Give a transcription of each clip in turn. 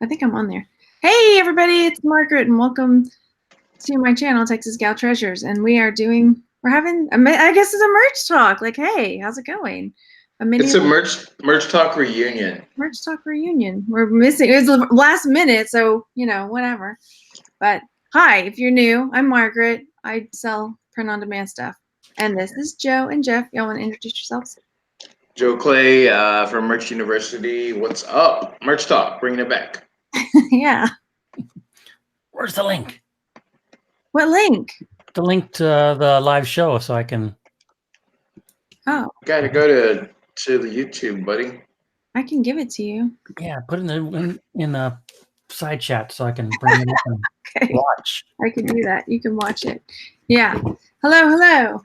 I think I'm on there. Hey, everybody, it's Margaret, and welcome to my channel, Texas Gal Treasures. And we're having, I guess it's a merch talk. Like, hey, how's it going? It's a merch talk reunion. Merch talk reunion. We're missing, it was the last minute, so, whatever. But hi, if you're new, I'm Margaret. I sell print-on-demand stuff. And this is Joe and Jeff. Y'all want to introduce yourselves? Joe Clay from Merch University. What's up? Merch talk, bringing it back. Yeah. Where's the link? What link? The link to the live show, so I can. Oh. Got to go to the YouTube, buddy. I can give it to you. Yeah, put it in the side chat so I can bring it up and Okay. watch. I can do that. You can watch it. Yeah. Hello, hello.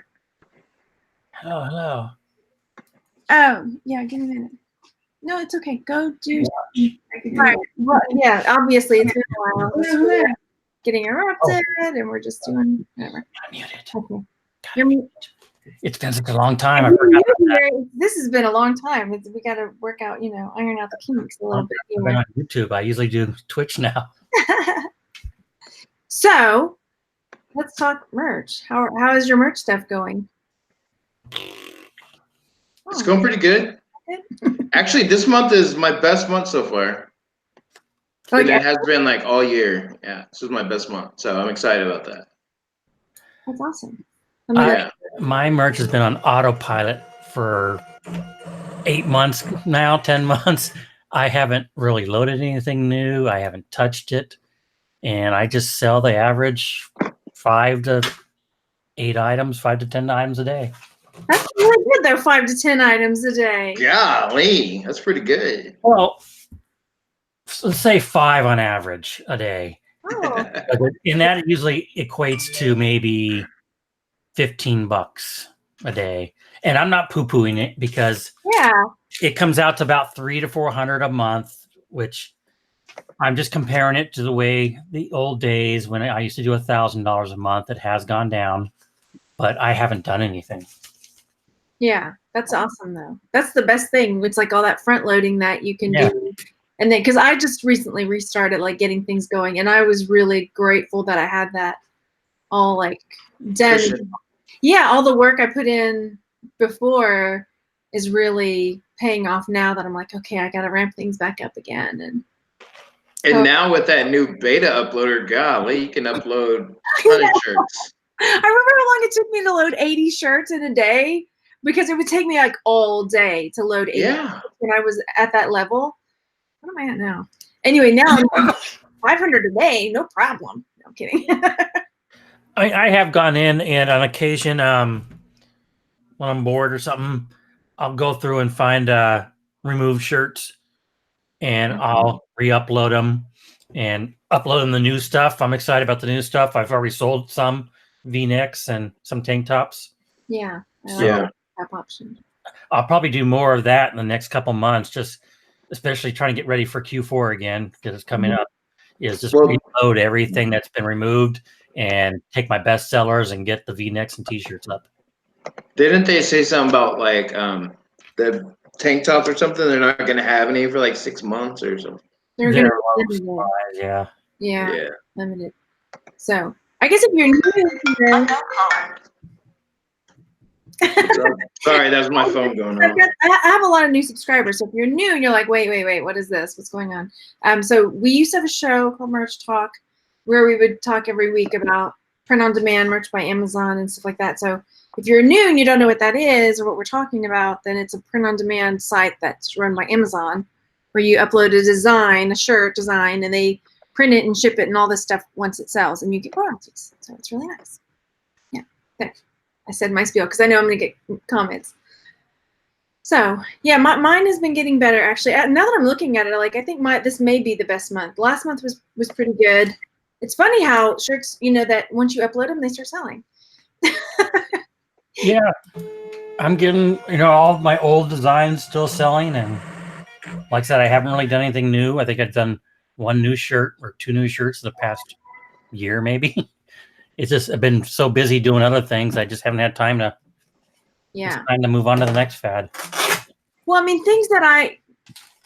Hello, hello. Oh, yeah, give me a minute. No, it's okay. Go do. Right. Well, yeah, obviously it's been a while. We're getting erupted, and we're just doing whatever. I'm muted. Okay. You're muted. It's been such a long time. I forgot this has been a long time. We got to work out, iron out the kinks a little bit. I've been on YouTube. I usually do Twitch now. So, let's talk merch. How is your merch stuff going? It's going pretty good. Actually, this month is my best month so far. And it has been like all year. Yeah, this is my best month. So I'm excited about that. That's awesome. My merch has been on autopilot for 8 months now, 10 months. I haven't really loaded anything new. I haven't touched it. And I just sell the average 5 to 8 items, 5 to 10 items a day. That's really good, though, 5 to 10 items a day. Golly, that's pretty good. Well, let's say 5 on average a day. Oh. And that usually equates to maybe $15 a day. And I'm not poo-pooing it because it comes out to about $300 to $400 a month, which I'm just comparing it to the old days when I used to do $1,000 a month. It has gone down, but I haven't done anything. Yeah, that's awesome though. That's the best thing. It's like all that front loading that you can do. And then, because I just recently restarted like getting things going, and I was really grateful that I had that all like done. Yeah, all the work I put in before is really paying off now that I'm like, okay, I got to ramp things back up again. And now with that new beta uploader, golly, you can upload a ton of shirts. I remember how long it took me to load 80 shirts in a day, because it would take me like all day to load 80 shirts when I was at that level. What am I at now? Anyway, now I'm 500 a day, no problem. No, I'm kidding. I have gone in, and on occasion, when I'm bored or something, I'll go through and find removed shirts, and I'll re-upload them and upload them the new stuff. I'm excited about the new stuff. I've already sold some V-necks and some tank tops. Yeah. That option. I'll probably do more of that in the next couple months, just especially trying to get ready for Q4 again, because it's coming up, is just reload everything that's been removed and take my best sellers and get the V-necks and t-shirts up. Didn't they say something about like the tank tops or something? They're not going to have any for like 6 months or something. They're going to yeah, limited. So I guess if you're new here, sorry, that was my phone going on. I have a lot of new subscribers, so if you're new and you're like, wait, what is this? What's going on? So we used to have a show called Merch Talk, where we would talk every week about print-on-demand merch by Amazon and stuff like that. So if you're new and you don't know what that is or what we're talking about, then it's a print-on-demand site that's run by Amazon, where you upload a design, a shirt design, and they print it and ship it and all this stuff once it sells, and you get royalties. So it's really nice. Yeah, there. I said my spiel because I know I'm going to get comments. So yeah, mine has been getting better actually. Now that I'm looking at it, like I think this may be the best month. Last month was pretty good. It's funny how shirts, that once you upload them, they start selling. Yeah, I'm getting all my old designs still selling, and like I said, I haven't really done anything new. I think I've done 1 new shirt or 2 new shirts in the past year, maybe. It's just I've been so busy doing other things, I just haven't had time to. It's time to move on to the next fad. Well, I mean, things that I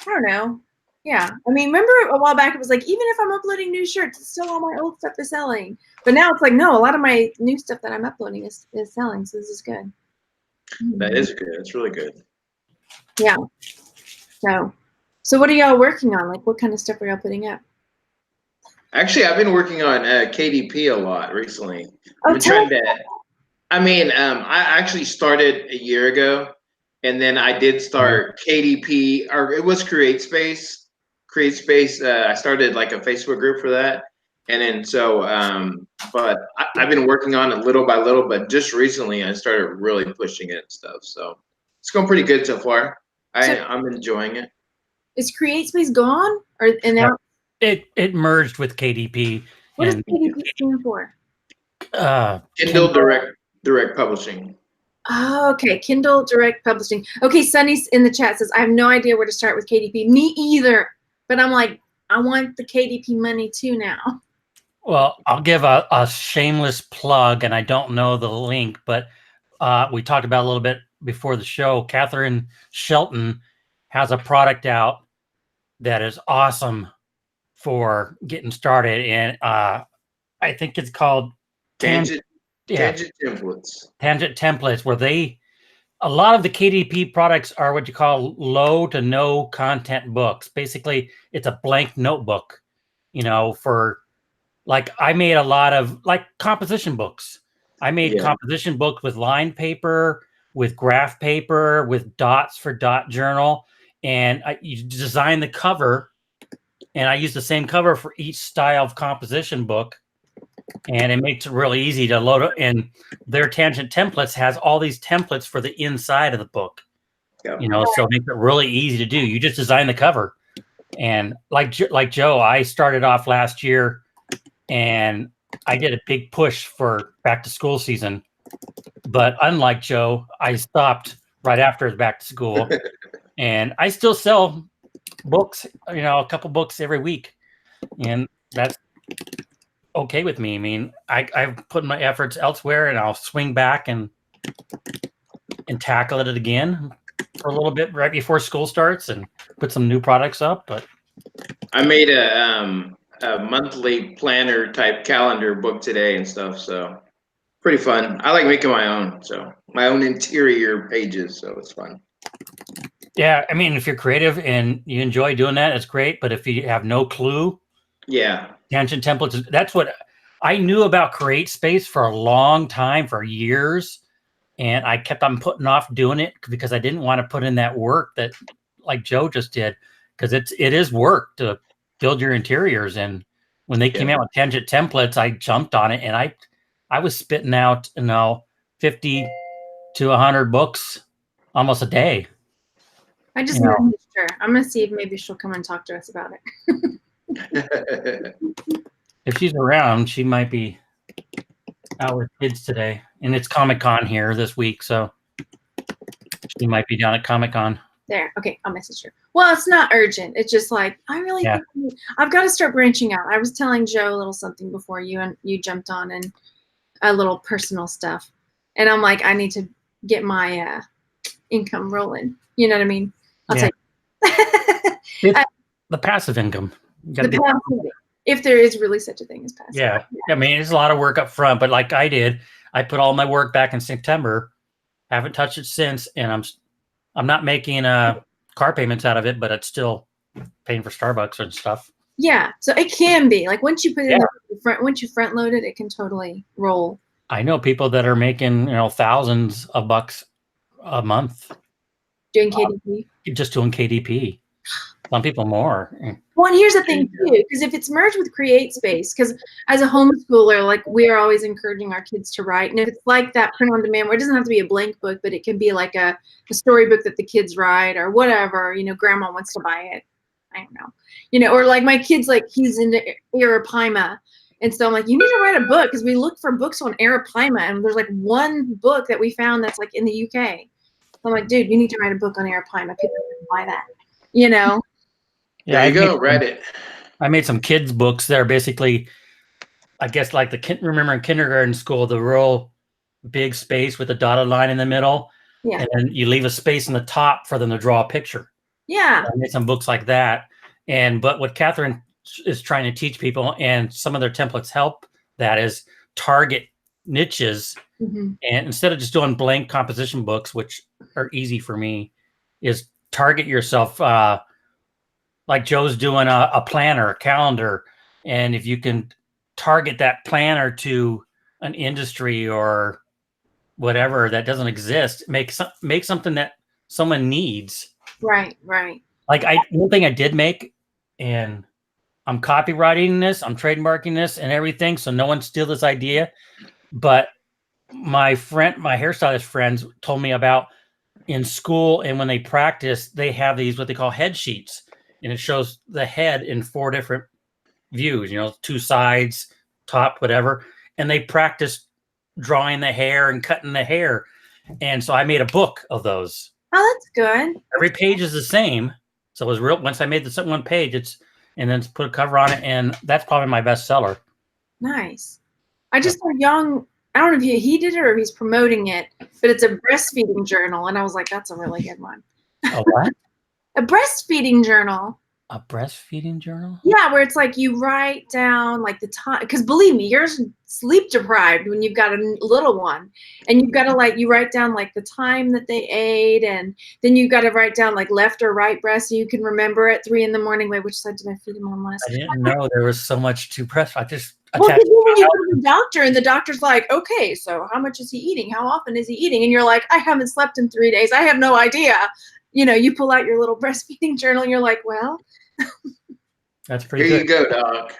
don't know. Yeah. I mean, remember a while back, it was like, even if I'm uploading new shirts, it's still all my old stuff is selling. But now it's like, no, a lot of my new stuff that I'm uploading is selling. So this is good. That is good. It's really good. Yeah. So what are y'all working on? Like, what kind of stuff are y'all putting up? Actually, I've been working on KDP a lot recently. Oh, I've been trying to. I mean, I actually started a year ago, and then I did start KDP, or it was CreateSpace. CreateSpace. I started like a Facebook group for that, and then so, but I've been working on it little by little. But just recently, I started really pushing it and stuff. So it's going pretty good so far. I'm enjoying it. Is CreateSpace gone, or and now it merged with KDP? What does KDP stand for? Kindle Direct Publishing. Oh, okay. Kindle Direct Publishing. Okay, Sunny's in the chat says, I have no idea where to start with KDP. Me either. But I'm like, I want the KDP money too now. Well, I'll give a shameless plug, and I don't know the link, but we talked about a little bit before the show. Catherine Shelton has a product out that is awesome for getting started, and I think it's called Tangent Templates. Tangent Templates, where a lot of the KDP products are what you call low to no content books. Basically, it's a blank notebook, for like I made a lot of like composition books. I made composition books with lined paper, with graph paper, with dots for dot journal. And you design the cover, and I use the same cover for each style of composition book. And it makes it really easy to load it. And their Tangent Templates has all these templates for the inside of the book. So it makes it really easy to do. You just design the cover. And like Joe, I started off last year, and I did a big push for back to school season. But unlike Joe, I stopped right after back to school. And I still sell books, a couple books every week. And that's okay with me. I mean, I've put my efforts elsewhere, and I'll swing back and tackle it again for a little bit right before school starts and put some new products up. But I made a monthly planner type calendar book today and stuff, so pretty fun. I like making my own, so my own interior pages, so it's fun. Yeah, I mean, if you're creative and you enjoy doing that, it's great. But if you have no clue, Tangent Templates, that's what I knew about CreateSpace for a long time, for years. And I kept on putting off doing it because I didn't want to put in that work that like Joe just did, because it is work to build your interiors. And when they came out with Tangent Templates, I jumped on it, and I was spitting out 50 to 100 books almost a day. I just messaged her. I'm gonna see if maybe she'll come and talk to us about it. If she's around, she might be out with kids today, and it's Comic-Con here this week, so she might be down at Comic-Con. There. Okay, I'll message her. Well, it's not urgent. It's just like, I really think I've got to start branching out. I was telling Joe a little something before you jumped on, and a little personal stuff. And I'm like, I need to get my income rolling. You know what I mean? I'll tell you. The passive income. If there is really such a thing as passive. Yeah. I mean, it's a lot of work up front, but like I did, I put all my work back in September, haven't touched it since, and I'm not making car payments out of it, but it's still paying for Starbucks and stuff. Yeah. So it can be like once you put it in the front, once you front load it, it can totally roll. I know people that are making, thousands of bucks a month. Doing KDP? Just doing KDP. Some people more. Well, and here's the thing too, because if it's merged with CreateSpace, because as a homeschooler, like we are always encouraging our kids to write, and if it's like that print on demand, where it doesn't have to be a blank book, but it can be like a storybook that the kids write or whatever, grandma wants to buy it. I don't know, or like my kid's like he's into Arapaima, and so I'm like, you need to write a book, because we look for books on Arapaima, and there's like one book that we found that's like in the UK. So I'm like, dude, you need to write a book on Arapaima. People can buy that, Yeah, there you go. Read it. I made some kids' books that are basically, I guess, like remember in kindergarten school, the real big space with a dotted line in the middle. Yeah. And then you leave a space in the top for them to draw a picture. Yeah. So I made some books like that. But what Catherine is trying to teach people, and some of their templates help that, is target niches. And instead of just doing blank composition books, which are easy for me, is target yourself. Like Joe's doing a planner, a calendar. And if you can target that planner to an industry or whatever that doesn't exist, make something that someone needs. Right. Like one thing I did make, and I'm copywriting this, I'm trademarking this and everything, so no one steal this idea. But my hairstylist friends told me about in school, and when they practice, they have these what they call head sheets, and it shows the head in 4 different views, 2 sides, top, whatever. And they practice drawing the hair and cutting the hair. And so I made a book of those. Oh, that's good. Every page is the same. So it was real. Once I made the one page, and then put a cover on it, and that's probably my best seller. Nice. I just saw Young, I don't know if he did it or if he's promoting it, but it's a breastfeeding journal. And I was like, that's a really good one. A what? A breastfeeding journal. A breastfeeding journal? Yeah, where it's like you write down like the time, because believe me, you're sleep deprived when you've got a little one, and you've got to you write down like the time that they ate, and then you've got to write down like left or right breast, so you can remember at 3 a.m. Wait, which side did I feed him on last? I didn't know there was so much to breast. I just well, when you go to the doctor and the doctor's like, okay, so how much is he eating? How often is he eating? And you're like, I haven't slept in 3 days. I have no idea. You pull out your little breastfeeding journal and you're like, well, that's pretty Here good. you go, Doc.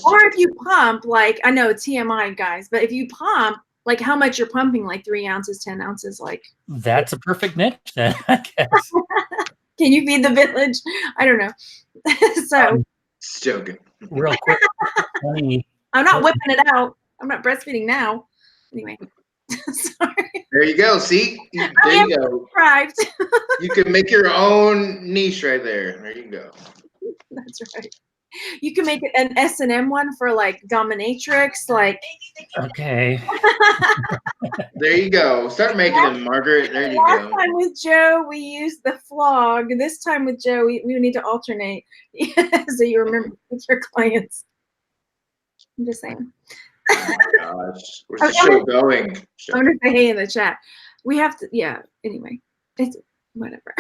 Or if you pump, I know it's TMI, guys, but if you pump, how much you're pumping, 3 ounces, 10 ounces, That's a perfect niche then, I guess. Can you feed the village? I don't know. So Just joking. Real quick. I'm not whipping it out. I'm not breastfeeding now. Anyway. Sorry. There you go. See? There you go. Deprived. You can make your own niche right there. There you go. That's right. You can make it an S&M one for dominatrix, Okay. There you go. Start making them, Margaret. There you go. Last time with Joe, we used the flog. This time with Joe, we need to alternate so you remember with your clients. I'm just saying. Oh my gosh. Where's the show going? I'm going to say hey in the chat. We have to, yeah, anyway. It's whatever.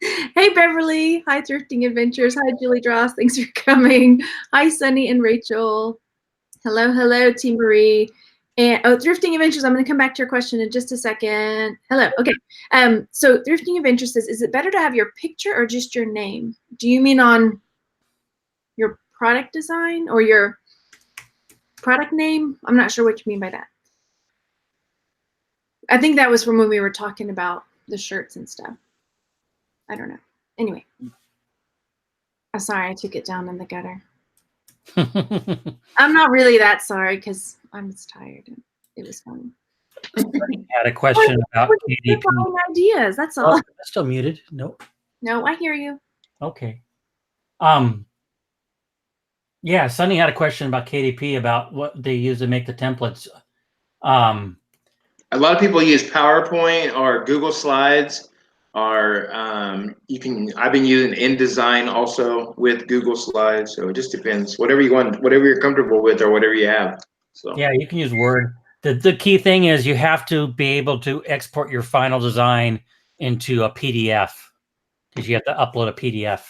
Hey, Beverly. Hi, Thrifting Adventures. Hi, Julie Dross. Thanks for coming. Hi, Sunny and Rachel. Hello, Team Marie. And Thrifting Adventures, I'm going to come back to your question in just a second. Hello. Okay. So Thrifting Adventures says, is it better to have your picture or just your name? Do you mean on your product design or your product name? I'm not sure what you mean by that. I think that was from when we were talking about the shirts and stuff. I don't know. Anyway. I'm sorry I took it down in the gutter. I'm not really that sorry because I'm just tired. It was fun. I had a question about KDP. Ideas. That's all. Oh, still muted. Nope. No, I hear you. Okay. Yeah, Sunny had a question about KDP, about what they use to make the templates. A lot of people use PowerPoint or Google Slides, or I've been using InDesign also with Google Slides. So it just depends. Whatever you want, whatever you're comfortable with, or whatever you have. So yeah, you can use Word. The key thing is you have to be able to export your final design into a PDF, because you have to upload a PDF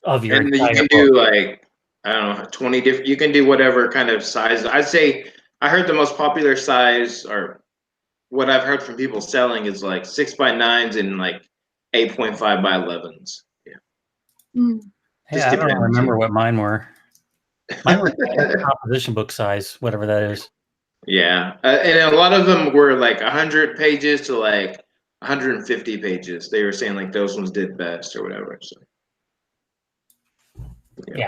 of your and you can do I don't know, 20 different. You can do whatever kind of size. I'd say I heard the most popular size, or what I've heard from people selling, is 6x9s and 8.5 by 11s. Yeah. Hey, I don't remember what mine were. Mine were composition book size, whatever that is. Yeah, and a lot of them were 100 pages to 150 pages. They were saying those ones did best or whatever. So yeah.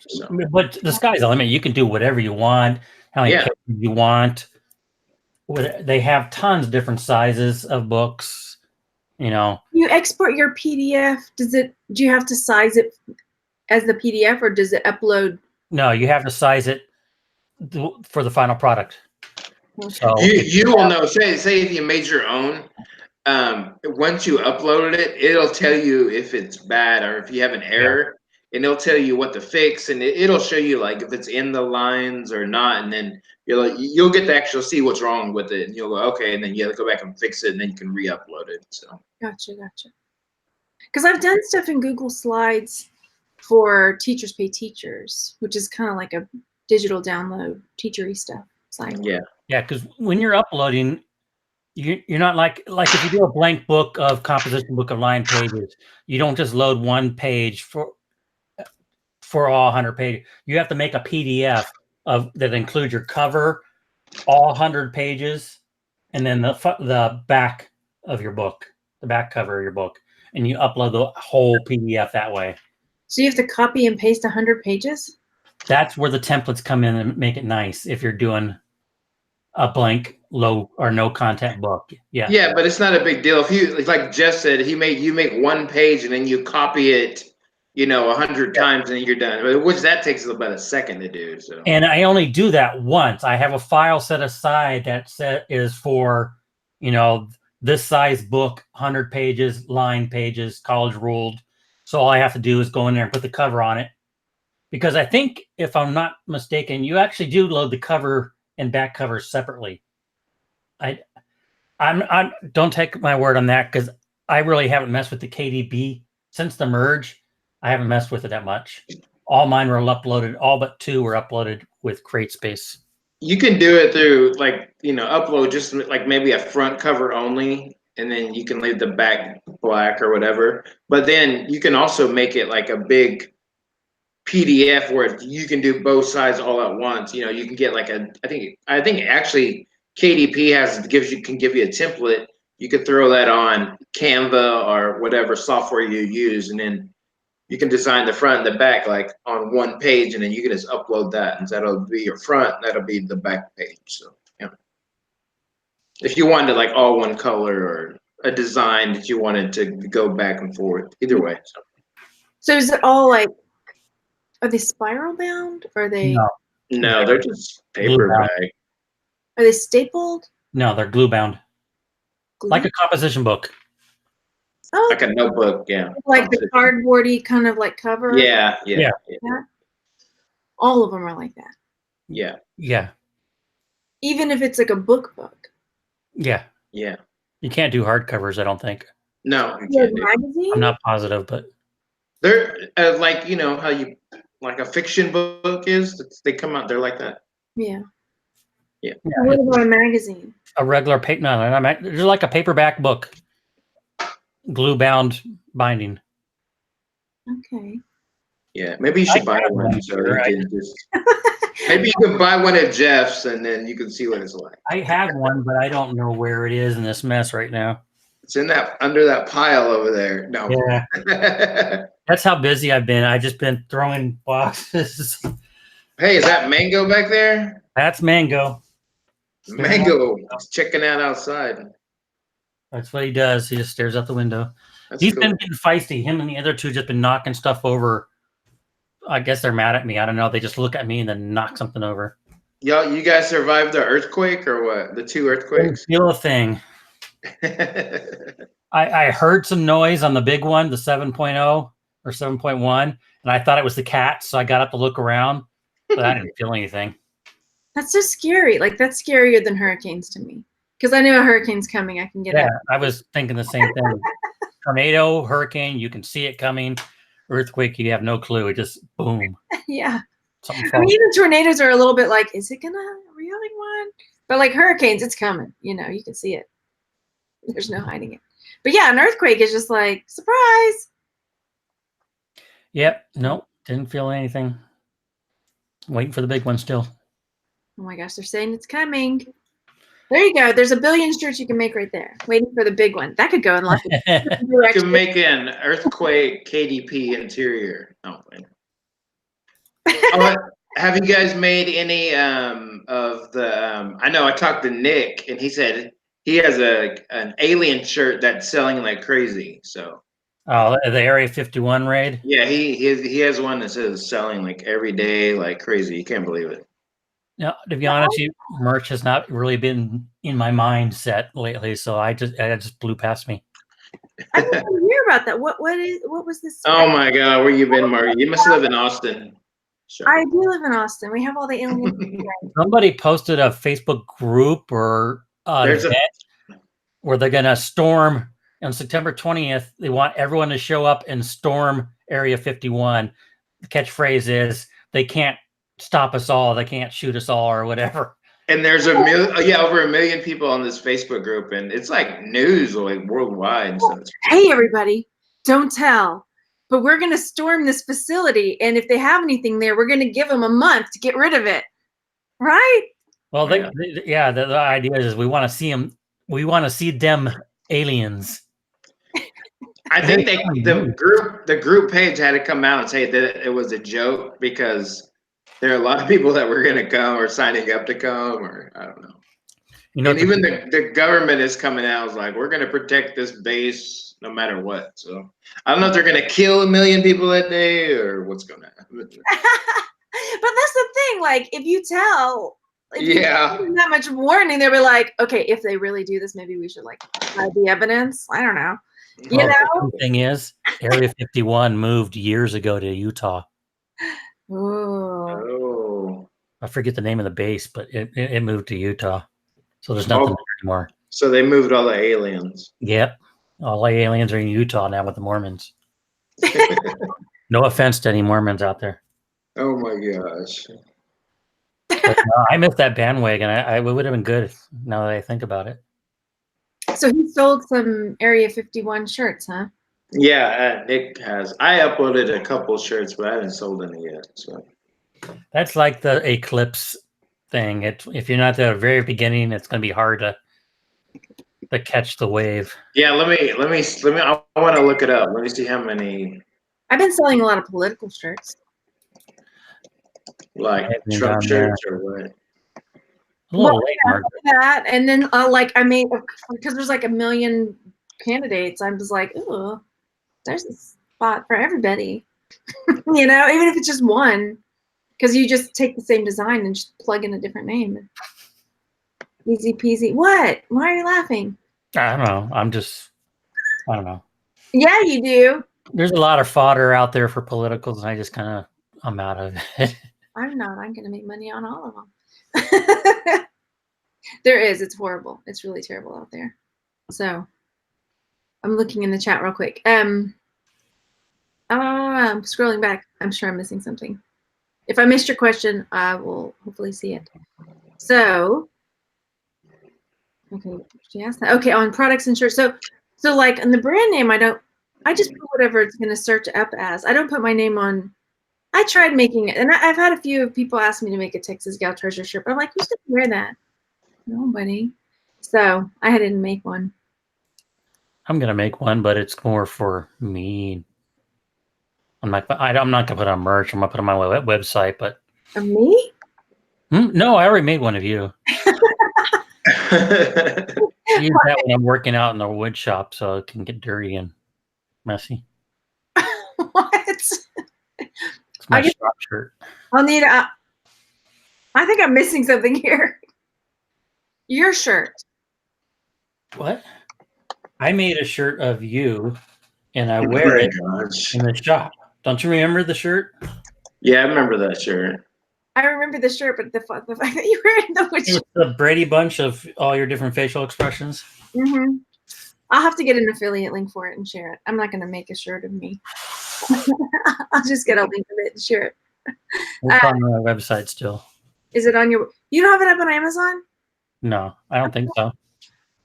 So. But the sky's the limit. You can do whatever you want, how many pages you want. They have tons of different sizes of books. You export your PDF. Do you have to size it as the PDF, or does it upload? No, you have to size it for the final product. So you will know. Say if you made your own, once you uploaded it, it'll tell you if it's bad or if you have an error. and it'll tell you what to fix, and it'll show you like if it's in the lines or not, and then you'll get to actually see what's wrong with it, and you'll go okay, and then you have to go back and fix it, and then you can re-upload it. So gotcha. Because I've done stuff in Google Slides for Teachers Pay Teachers, which is kind of like a digital download teachery stuff. It's like yeah, because when you're uploading, you're not like if you do a blank book of composition book of line pages, you don't just load one page for all 100 pages. You have to make a PDF that includes your cover, all 100 pages, and then the back of your book, the back cover of your book, and you upload the whole PDF that way. So you have to copy and paste 100 pages? That's where the templates come in and make it nice if you're doing a blank, low or no content book. Yeah, but it's not a big deal if you, like Jeff said, you make one page and then you copy it, 100 times and then you're done. Which that takes about a second to do. So. And I only do that once. I have a file set aside that is for, this size book, 100 pages, line pages, college ruled. So all I have to do is go in there and put the cover on it. Because I think, if I'm not mistaken, you actually do load the cover and back covers separately. I don't take my word on that, because I really haven't messed with the KDP since the merge. I haven't messed with it that much. All mine were uploaded. All but 2 were uploaded with CreateSpace. You can do it through upload just like maybe a front cover only, and then you can leave the back black or whatever. But then you can also make it like a big PDF where you can do both sides all at once. You can get like I think actually KDP can give you a template. You could throw that on Canva or whatever software you use, and then you can design the front and the back like on one page, and then you can just upload that, and that'll be your front, and that'll be the back page. So yeah, if you wanted like all one color or a design that you wanted to go back and forth, either way. So is it all like, are they spiral bound? Or are they? No, they're just paper bag. Are they stapled? No, they're glue bound. Glue? Like a composition book. Oh, like a notebook, yeah. Like the cardboardy kind of like cover? Yeah. All of them are like that? Yeah. Even if it's like a book? Yeah. You can't do hardcovers, I don't think. No. Magazine? I'm not positive, but they're like, how you like a fiction book is. They come out. They're like that. Yeah. Yeah. What about a magazine? A regular paper? No, they're like a paperback book, glue bound binding. Okay. Yeah, maybe you should buy one. So maybe you can buy one at Jeff's, and then you can see what it's like. I have one, but I don't know where it is in this mess right now. It's in under that pile over there. No. Yeah. That's how busy I've been. I've just been throwing boxes. Hey, is that Mango back there? That's Mango. Mango checking out outside. That's what he does. He just stares out the window. He's been getting feisty. Him and the other 2 just been knocking stuff over. I guess they're mad at me. I don't know. They just look at me and then knock something over. You guys survived the earthquake or what? The 2 earthquakes? Feel a thing. I heard some noise on the big one, the 7.0 or 7.1, and I thought it was the cat, so I got up to look around, but I didn't feel anything. That's so scary. Like, that's scarier than hurricanes to me. Because I know a hurricane's coming. I can get out. I was thinking the same thing. Tornado, hurricane, you can see it coming. Earthquake, you have no clue. It just boom. Yeah. I mean, even tornadoes are a little bit like, is it gonna really one? But like hurricanes, it's coming. You can see it. There's no hiding it. But yeah, an earthquake is just like, surprise. Yep. Nope. Didn't feel anything. Waiting for the big one still. Oh my gosh, they're saying it's coming. There you go. There's a billion shirts you can make right there. Waiting for the big one. That could go in lots of directions. You can make an earthquake KDP interior. Oh, have you guys made any of the? I know I talked to Nick, and he said he has an alien shirt that's selling like crazy. So. Oh, the Area 51 raid. Yeah, he has one that says selling like every day like crazy. You can't believe it. No, to be honest, merch has not really been in my mindset lately, so I just blew past me. I didn't even hear about that. What was this? Oh my God, where you been, Marty? You must live in Austin. Sure. I do live in Austin. We have all the aliens. Somebody posted a Facebook group or event where they're going to storm on September 20th. They want everyone to show up and storm Area 51. The catchphrase is, they can't stop us all. They can't shoot us all or whatever. And there's over 1 million people on this Facebook group, and it's like news like worldwide. So hey, everybody, don't tell. But we're going to storm this facility, and if they have anything there, we're going to give them a month to get rid of it. Right? Well, the idea is we want to see them. We want to see them aliens. I think the group page had to come out and say that it was a joke because there are a lot of people that were going to come or signing up to come, or I don't know. You know, and even the government is coming out. It's like, we're going to protect this base no matter what. So I don't know if they're going to kill 1 million people that day or what's going to happen. But that's the thing. Like, if you tell, that much warning, they'll be like, okay, if they really do this, maybe we should like hide the evidence. I don't know. You know. The thing is, Area 51 moved years ago to Utah. Oh. I forget the name of the base, but it moved to Utah. So there's nothing there anymore. So they moved all the aliens. Yep. All the aliens are in Utah now with the Mormons. No offense to any Mormons out there. Oh my gosh. But, I missed that bandwagon. It would have been good now that I think about it. So he sold some Area 51 shirts, huh? Yeah, Nick has. I uploaded a couple shirts, but I haven't sold any yet. So that's like the Eclipse thing. If you're not at the very beginning, it's going to be hard to catch the wave. Yeah, let me. I want to look it up. Let me see how many. I've been selling a lot of political shirts. Like Trump shirts or what? A little late, that, and then like I made, because there's like 1 million candidates. I was like, ooh, there's a spot for everybody. You know, even if it's just one, because you just take the same design and just plug in a different name. Easy peasy. What? Why are you laughing? I don't know. I don't know. Yeah, you do. There's a lot of fodder out there for politicals, and I'm out of it. I'm not. I'm going to make money on all of them. There is. It's horrible. It's really terrible out there. So I'm looking in the chat real quick. I'm scrolling back. I'm sure I'm missing something. If I missed your question, I will hopefully see it. So, okay, she asked that. Okay, on products and shirts. So like on the brand name, I just put whatever it's going to search up as. I don't put my name on. I tried making it, and I've had a few people ask me to make a Texas Gal Treasure shirt, but I'm like, who's going to wear that? Nobody. So I didn't make one. I'm going to make one, but it's more for me. I'm not going to put on merch. I'm going to put it on my website, but. Me? No, I already made one of you. Use that when I'm working out in the wood shop so it can get dirty and messy. What? It's my shop shirt. I'll need I think I'm missing something here. Your shirt. What? I made a shirt of you, and I wear it in the shop. Don't you remember the shirt? Yeah, I remember that shirt. I remember the shirt, but the fact that you were in the wood shop. The Brady Bunch of all your different facial expressions. Mm-hmm. I'll have to get an affiliate link for it and share it. I'm not going to make a shirt of me. I'll just get a link of it and share it. It's on the website still. Is it on your? You don't have it up on Amazon? No, I don't think so.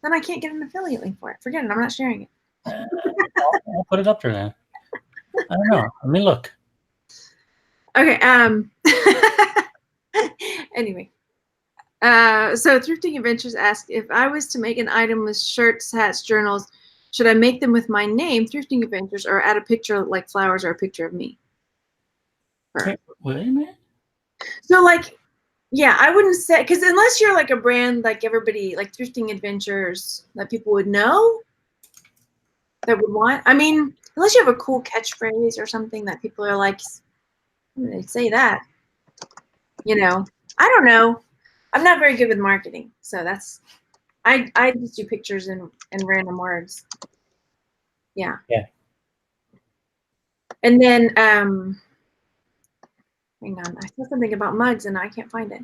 Then I can't get an affiliate link for it. Forget it. I'm not sharing it. I'll put it up there then. I don't know. Let me look. Okay. Anyway. So Thrifting Adventures asked, if I was to make an item with shirts, hats, journals, should I make them with my name, Thrifting Adventures, or add a picture like flowers or a picture of me? Wait a minute. So like, yeah, I wouldn't say, because unless you're like a brand like everybody, like Thrifting Adventures, that people would know, that would want. I mean, unless you have a cool catchphrase or something that people are like, they say that, you know. I don't know. I'm not very good with marketing, so that's. I just do pictures and random words. Yeah. Yeah. And then, hang on. I saw something about mugs and I can't find it.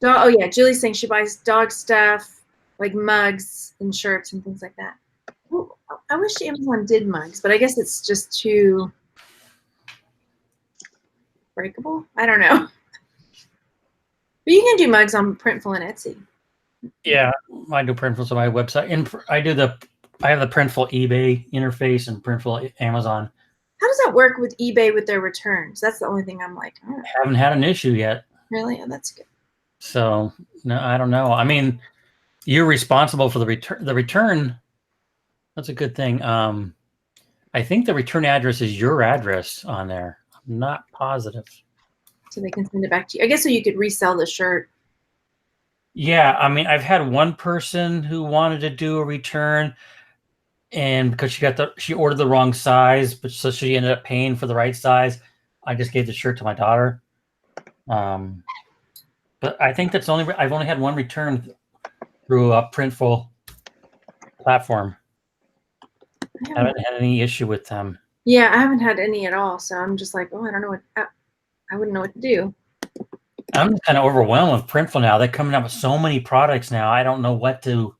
Oh yeah, Julie's saying she buys dog stuff, like mugs and shirts and things like that. Ooh, I wish Amazon did mugs, but I guess it's just too breakable. I don't know. But you can do mugs on Printful and Etsy. Yeah, I do Printfuls on my website, and I have the Printful eBay interface and Printful Amazon. How does that work with eBay with their returns? That's the only thing I'm like, oh. Haven't had an issue yet. Really? Oh, that's good. So no, I don't know. I mean, you're responsible for the return. The return, that's a good thing. I think the return address is your address on there. I'm not positive. So they can send it back to you. I guess so you could resell the shirt. Yeah, I mean, I've had one person who wanted to do a return, and because she ordered the wrong size, but so she ended up paying for the right size. I just gave the shirt to my daughter. But I think I've only had one return through a Printful platform. I haven't had any issue with them. Yeah, I haven't had any at all. So I'm just like, oh, I don't know what I wouldn't know what to do. I'm just kind of overwhelmed with Printful now. They're coming out with so many products now. I don't know what to.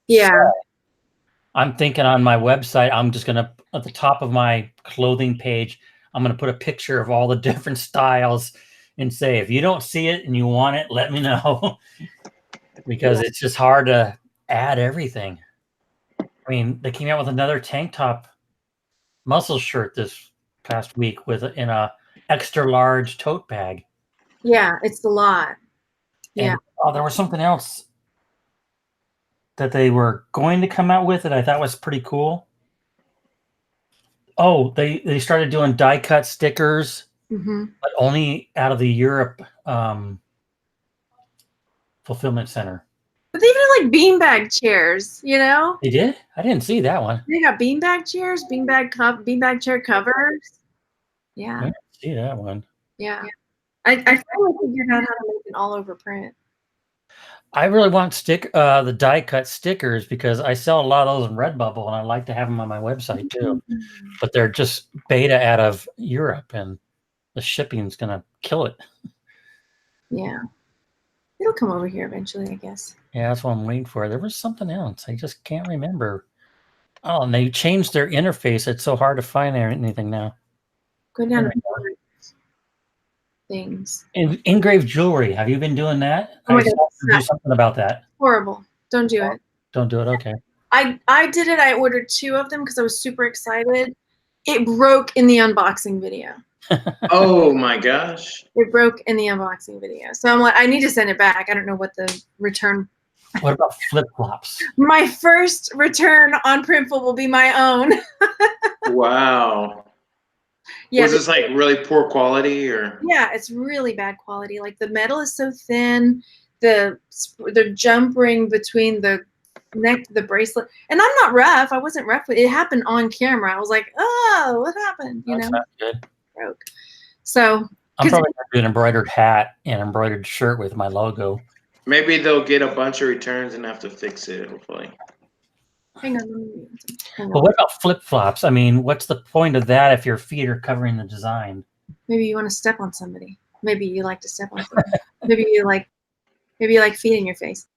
Yeah. Say. I'm thinking on my website, I'm just going to, at the top of my clothing page, I'm going to put a picture of all the different styles and say, if you don't see it and you want it, let me know. Because it's just hard to add everything. I mean, they came out with another tank top muscle shirt this past week in a extra large tote bag. Yeah, it's a lot. Yeah. And, there was something else that they were going to come out with that I thought was pretty cool. Oh, they started doing die cut stickers, but only out of the Europe fulfillment center. But they even have like beanbag chairs, you know? They did? I didn't see that one. They got beanbag chairs, beanbag chair covers. Yeah. I didn't see that one. Yeah. I finally figured out how to make an all over print. I really want the die cut stickers because I sell a lot of those in Redbubble and I like to have them on my website too. But they're just beta out of Europe and the shipping's gonna kill it. Yeah. It'll come over here eventually, I guess. Yeah, that's what I'm waiting for. There was something else. I just can't remember. Oh, and they changed their interface. It's so hard to find anything now. Go down to things. Engraved jewelry. Have you been doing that? Oh my God, do something about that. Horrible. Don't do it. Don't do it. Okay. I did it. I ordered 2 of them because I was super excited. It broke in the unboxing video. Oh my gosh. It broke in the unboxing video. So I'm like, I need to send it back. I don't know what the return. What about flip flops? My first return on Printful will be my own. Wow. Yeah, was this like really poor quality or? Yeah, it's really bad quality. Like the metal is so thin, the jump ring between the neck to the bracelet, and I'm not rough. I wasn't rough, but it happened on camera. I was like, oh, what happened? You know, not good. Broke. So I'm probably gonna do an embroidered hat and embroidered shirt with my logo. Maybe they'll get a bunch of returns and have to fix it, hopefully. Hang on. But what about flip flops? I mean, what's the point of that if your feet are covering the design? Maybe you want to step on somebody. Maybe you like to step on somebody. maybe you like feet in your face.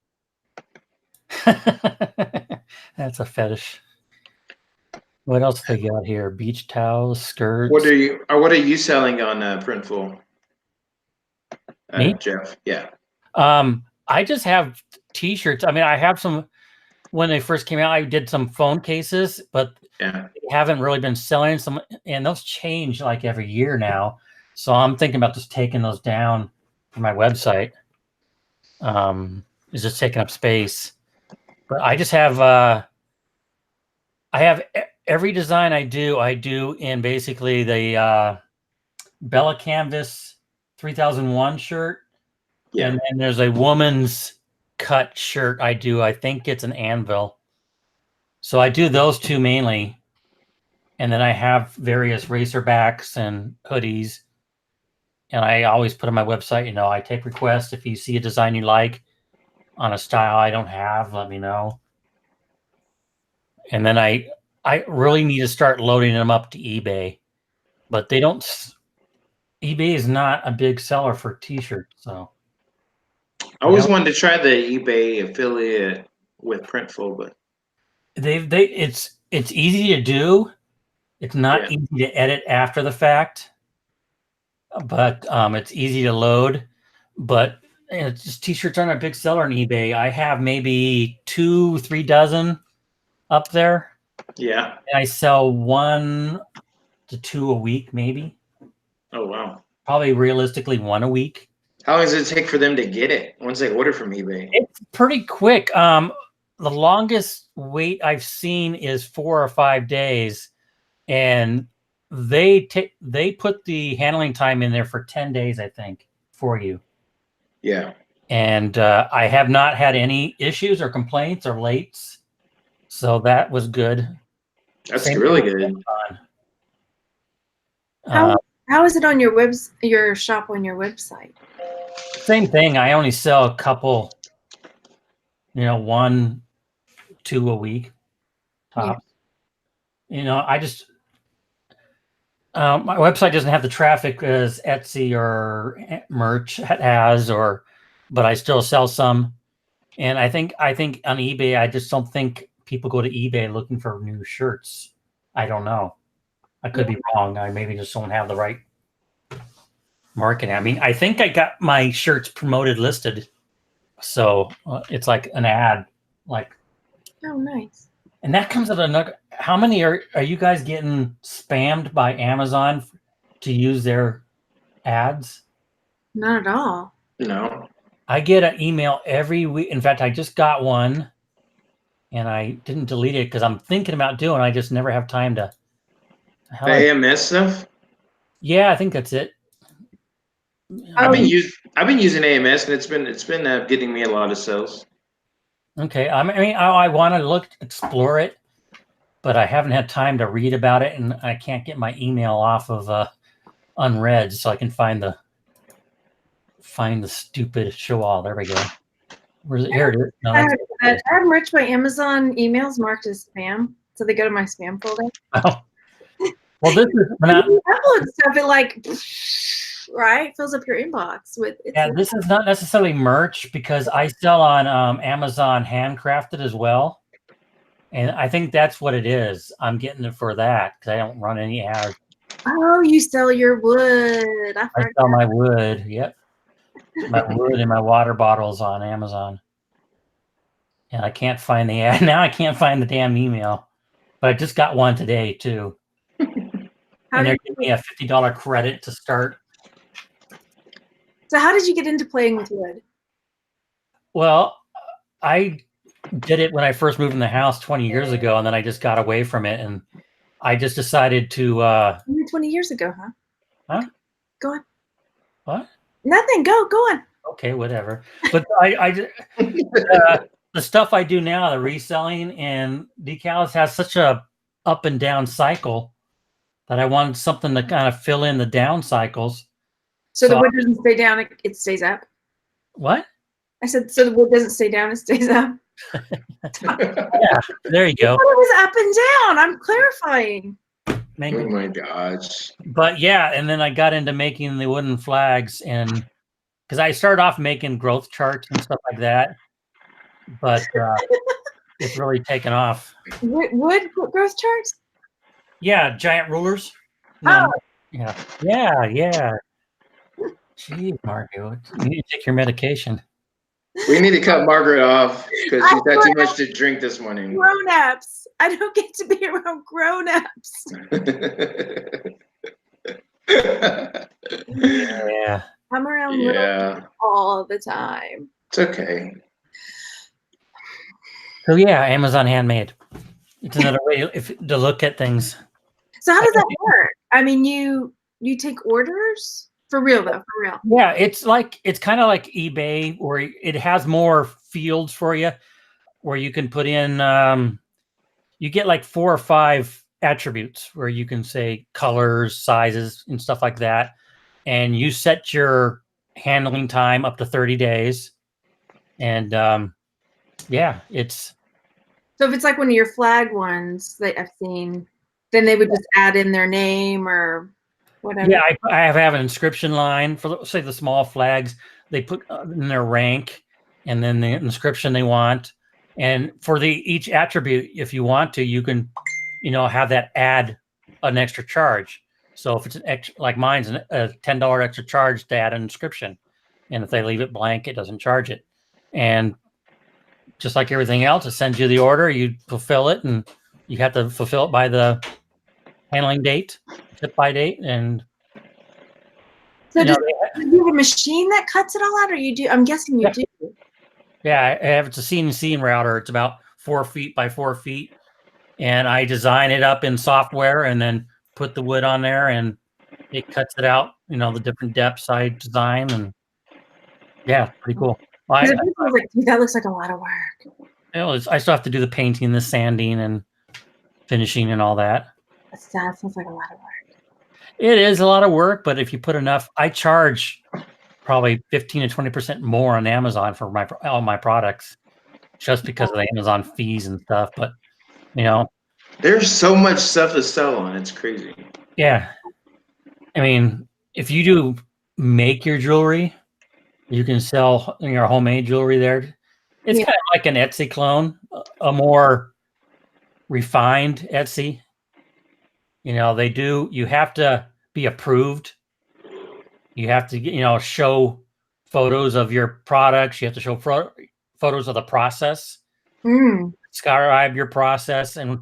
That's a fetish. What else they got here? Beach towels, skirts. What are you selling on Printful? Me? Jeff. Yeah. I just have t-shirts. I mean, I have some. When they first came out, I did some phone cases, but they haven't really been selling some, and those change like every year now. So I'm thinking about just taking those down for my website. It's just taking up space. But I just have I have every design I do in basically the Bella Canvas 3001 shirt. Yeah. And then there's a woman's cut shirt I do. I think it's an anvil. So I do those 2 mainly. And then I have various racerbacks and hoodies. And I always put on my website, you know, I take requests. If you see a design you like on a style I don't have, let me know. And then I really need to start loading them up to eBay, but they don't. eBay is not a big seller for T-shirts, so I always wanted to try the eBay affiliate with Printful, but it's easy to do. It's not easy to edit after the fact, but it's easy to load. But it's just T-shirts aren't a big seller on eBay. I have maybe 2-3 dozen up there. Yeah. And I sell 1 to 2 a week, maybe. Oh wow. Probably realistically 1 a week. How long does it take for them to get it once they order from eBay? It's pretty quick. The longest wait I've seen is 4 or 5 days, and they put the handling time in there for 10 days, I think, for you. Yeah. And I have not had any issues or complaints or lates, so that was good. That's really good. How is it on your shop on your website? Same thing. I only sell a couple, 1, 2 a week tops. Yeah. I just my website doesn't have the traffic as Etsy or Merch has, but I still sell some. And I think on eBay, I just don't think people go to eBay looking for new shirts. I don't know. I could be wrong. I maybe just don't have the right marketing. I mean, I think I got my shirts promoted listed. So it's like an ad, like. Oh, nice. And that comes at another. How many are you guys getting spammed by Amazon to use their ads? Not at all. No. I get an email every week. In fact, I just got one, and I didn't delete it because I'm thinking about doing. I just never have time to. The AMS stuff. Yeah, I think that's it. I've been using AMS, and it's been getting me a lot of sales. Okay, I mean, I want to explore it, but I haven't had time to read about it, and I can't get my email off of unread, so I can find the stupid show all. There we go. Where's it? Here it is. No, I have Merch by Amazon emails marked as spam, so they go to my spam folder. Oh. Well, this is you upload stuff. It right fills up your inbox with. This is not necessarily merch because I sell on Amazon handcrafted as well, and I think that's what it is. I'm getting it for that because I don't run any ads. Oh, you sell your wood. I sell my wood. Yep, my wood and my water bottles on Amazon, and I can't find the ad now. I can't find the damn email, but I just got one today too. And they're giving me a $50 credit to start. So how did you get into playing with wood? Well, I did it when I first moved in the house 20 years ago, and then I just got away from it, and I just decided to. 20 years ago, huh? Huh? Go on. What? Nothing. Go on. Okay, whatever. But the stuff I do now, the reselling and decals, has such a up and down cycle that I wanted something to kind of fill in the down cycles. So the wood doesn't stay down; it stays up. What? I said, so the wood doesn't stay down; it stays up. Yeah, there you go. It was up and down. I'm clarifying. Oh my gosh! But yeah, and then I got into making the wooden flags, and because I started off making growth charts and stuff like that, but it's really taken off. Wood growth charts? Yeah, giant rulers. Oh. Yeah. Jeez, Margo, you need to take your medication. We need to cut Margaret off because she's had too much to drink this morning. Grown-ups. I don't get to be around grown-ups. Yeah. I'm around little all the time. It's okay. So yeah, Amazon Handmade. It's another way to look at things. So how does that work? I mean, you take orders? For real though, for real. Yeah, it's kind of like eBay, where it has more fields for you, where you can put in. You get like 4 or 5 attributes where you can say colors, sizes, and stuff like that, and you set your handling time up to 30 days, and yeah, it's So if it's like one of your flag ones that I've seen, then they would just add in their name or whatever. Yeah, I have an inscription line for, say, the small flags. They put in their rank and then the inscription they want. And for each attribute, if you want to, you can, have that add an extra charge. So if it's an extra, like mine's a $10 extra charge to add an inscription, and if they leave it blank, it doesn't charge it. And just like everything else, it sends you the order, you fulfill it, and you have to fulfill it by the handling date, ship by date, and so do you have a machine that cuts it all out, or you do? I'm guessing you do. Yeah, I have, it's a CNC router. It's about 4 feet by 4 feet, and I design it up in software and then put the wood on there, and it cuts it out. The different depths I design, and yeah, pretty cool. Like, that looks like a lot of work. I still have to do the painting, the sanding, and finishing, and all that. That sounds like a lot of work. It is a lot of work, but if you put enough, I charge probably 15 to 20% more on Amazon for all my products, just because of the Amazon fees and stuff. But there's so much stuff to sell on. It's crazy. Yeah, I mean, if you do make your jewelry, you can sell your homemade jewelry there. It's kind of like an Etsy clone, a more refined Etsy. You have to be approved. You have to, show photos of your products. You have to show photos of the process, describe your process, and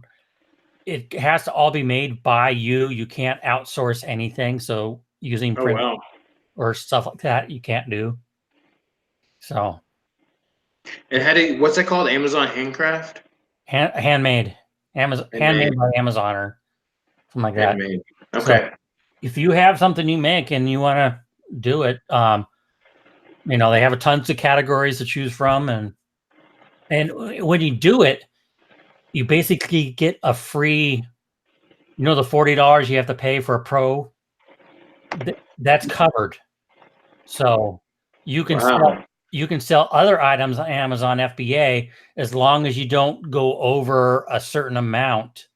it has to all be made by you. You can't outsource anything. So using print or stuff like that, you can't do. So. And what's that called? Amazon Handcraft? Handmade. Handmade by Amazon or something like that. Handmade. Okay. So if you have something you make and you want to do it, they have tons of categories to choose from, and when you do it, you basically get a free, the $40 you have to pay for a pro, that's covered. So you can sell other items on Amazon FBA as long as you don't go over a certain amount.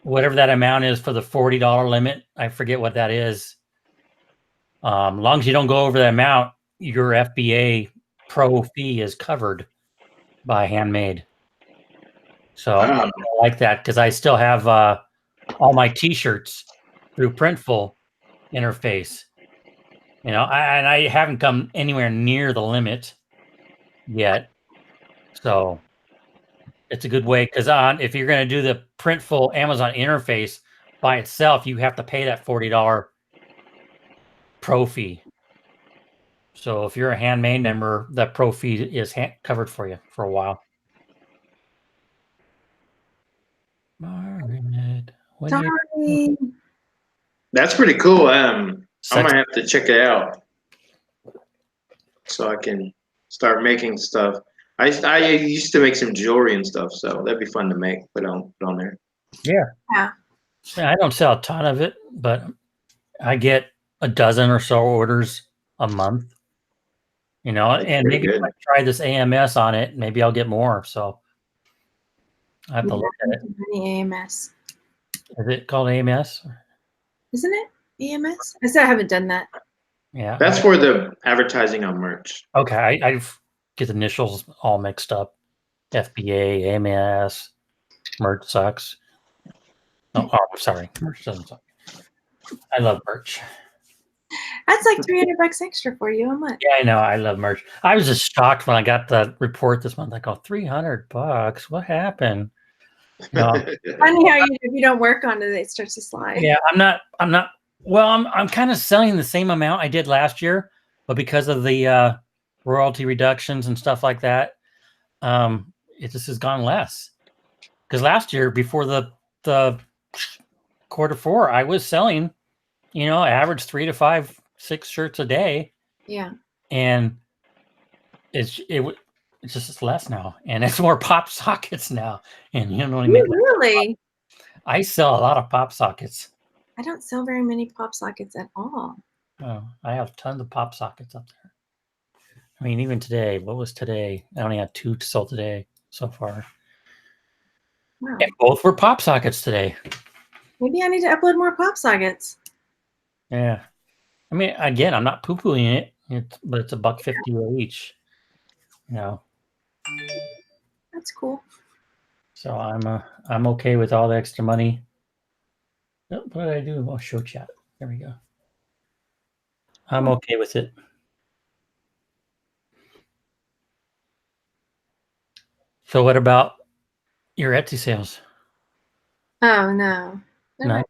Whatever that amount is for the $40 limit, I forget what that is. As long as you don't go over that amount, your FBA pro fee is covered by Handmade. So I like that because I still have all my T-shirts through Printful interface. And I haven't come anywhere near the limit yet. So it's a good way, because if you're going to do the Printful Amazon interface by itself, you have to pay that $40 pro fee. So if you're a Handmade member, that pro fee is covered for you for a while. Sorry. That's pretty cool. I might have to check it out so I can start making stuff. I used to make some jewelry and stuff, so that'd be fun to make. Put on there. Yeah. I don't sell a ton of it, but I get a dozen or so orders a month. And maybe if I try this AMS on it, maybe I'll get more. So I have to look at it. AMS. Is it called AMS? Isn't it AMS? I said I haven't done that. Yeah. That's for the advertising on merch. Okay. I get the initials all mixed up. FBA, AMS, merch sucks. Oh, sorry. Merch doesn't suck. I love merch. That's like $300 extra for you a month. Yeah, I know. I love merch. I was just shocked when I got the report this month. I go, $300. What happened? Funny how if you don't work on it, it starts to slide. Yeah, I'm not. Well, I'm kind of selling the same amount I did last year, but because of the royalty reductions and stuff like that, it just has gone less. Because last year, before the Q4, I was selling, average 3 to 5, 6 shirts a day. Yeah. And it's just less now, and it's more pop sockets now. And you know what I mean? Really? I sell a lot of pop sockets. I don't sell very many pop sockets at all. Oh, I have tons of pop sockets up there. I mean, even today, what was today? I only had 2 to sell today so far. Wow. And both were pop sockets today. Maybe I need to upload more pop sockets. Yeah. I mean, again, I'm not poo-pooing it, but it's $1.50 each. You know. That's cool. So I'm okay with all the extra money. Oh, what did I do? Oh, show chat. There we go. I'm okay with it. So what about your Etsy sales? Oh no. No.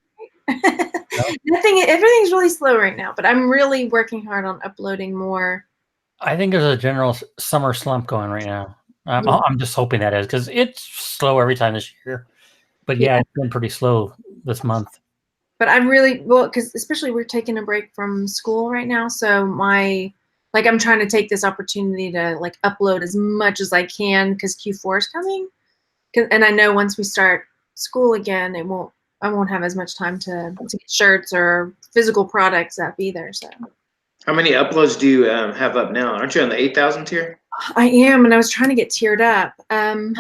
Nothing. Everything's really slow right now, but I'm really working hard on uploading more. I think there's a general summer slump going right now. I'm just hoping that is because it's slow every time this year. But yeah, it's been pretty slow this month. But I'm really because especially we're taking a break from school right now, so I'm trying to take this opportunity to like upload as much as I can because Q4 is coming. And I know once we start school again, I won't have as much time to get shirts or physical products up either. So How many uploads do you have up now? Aren't you on the 8,000 tier? I am, and I was trying to get tiered up. I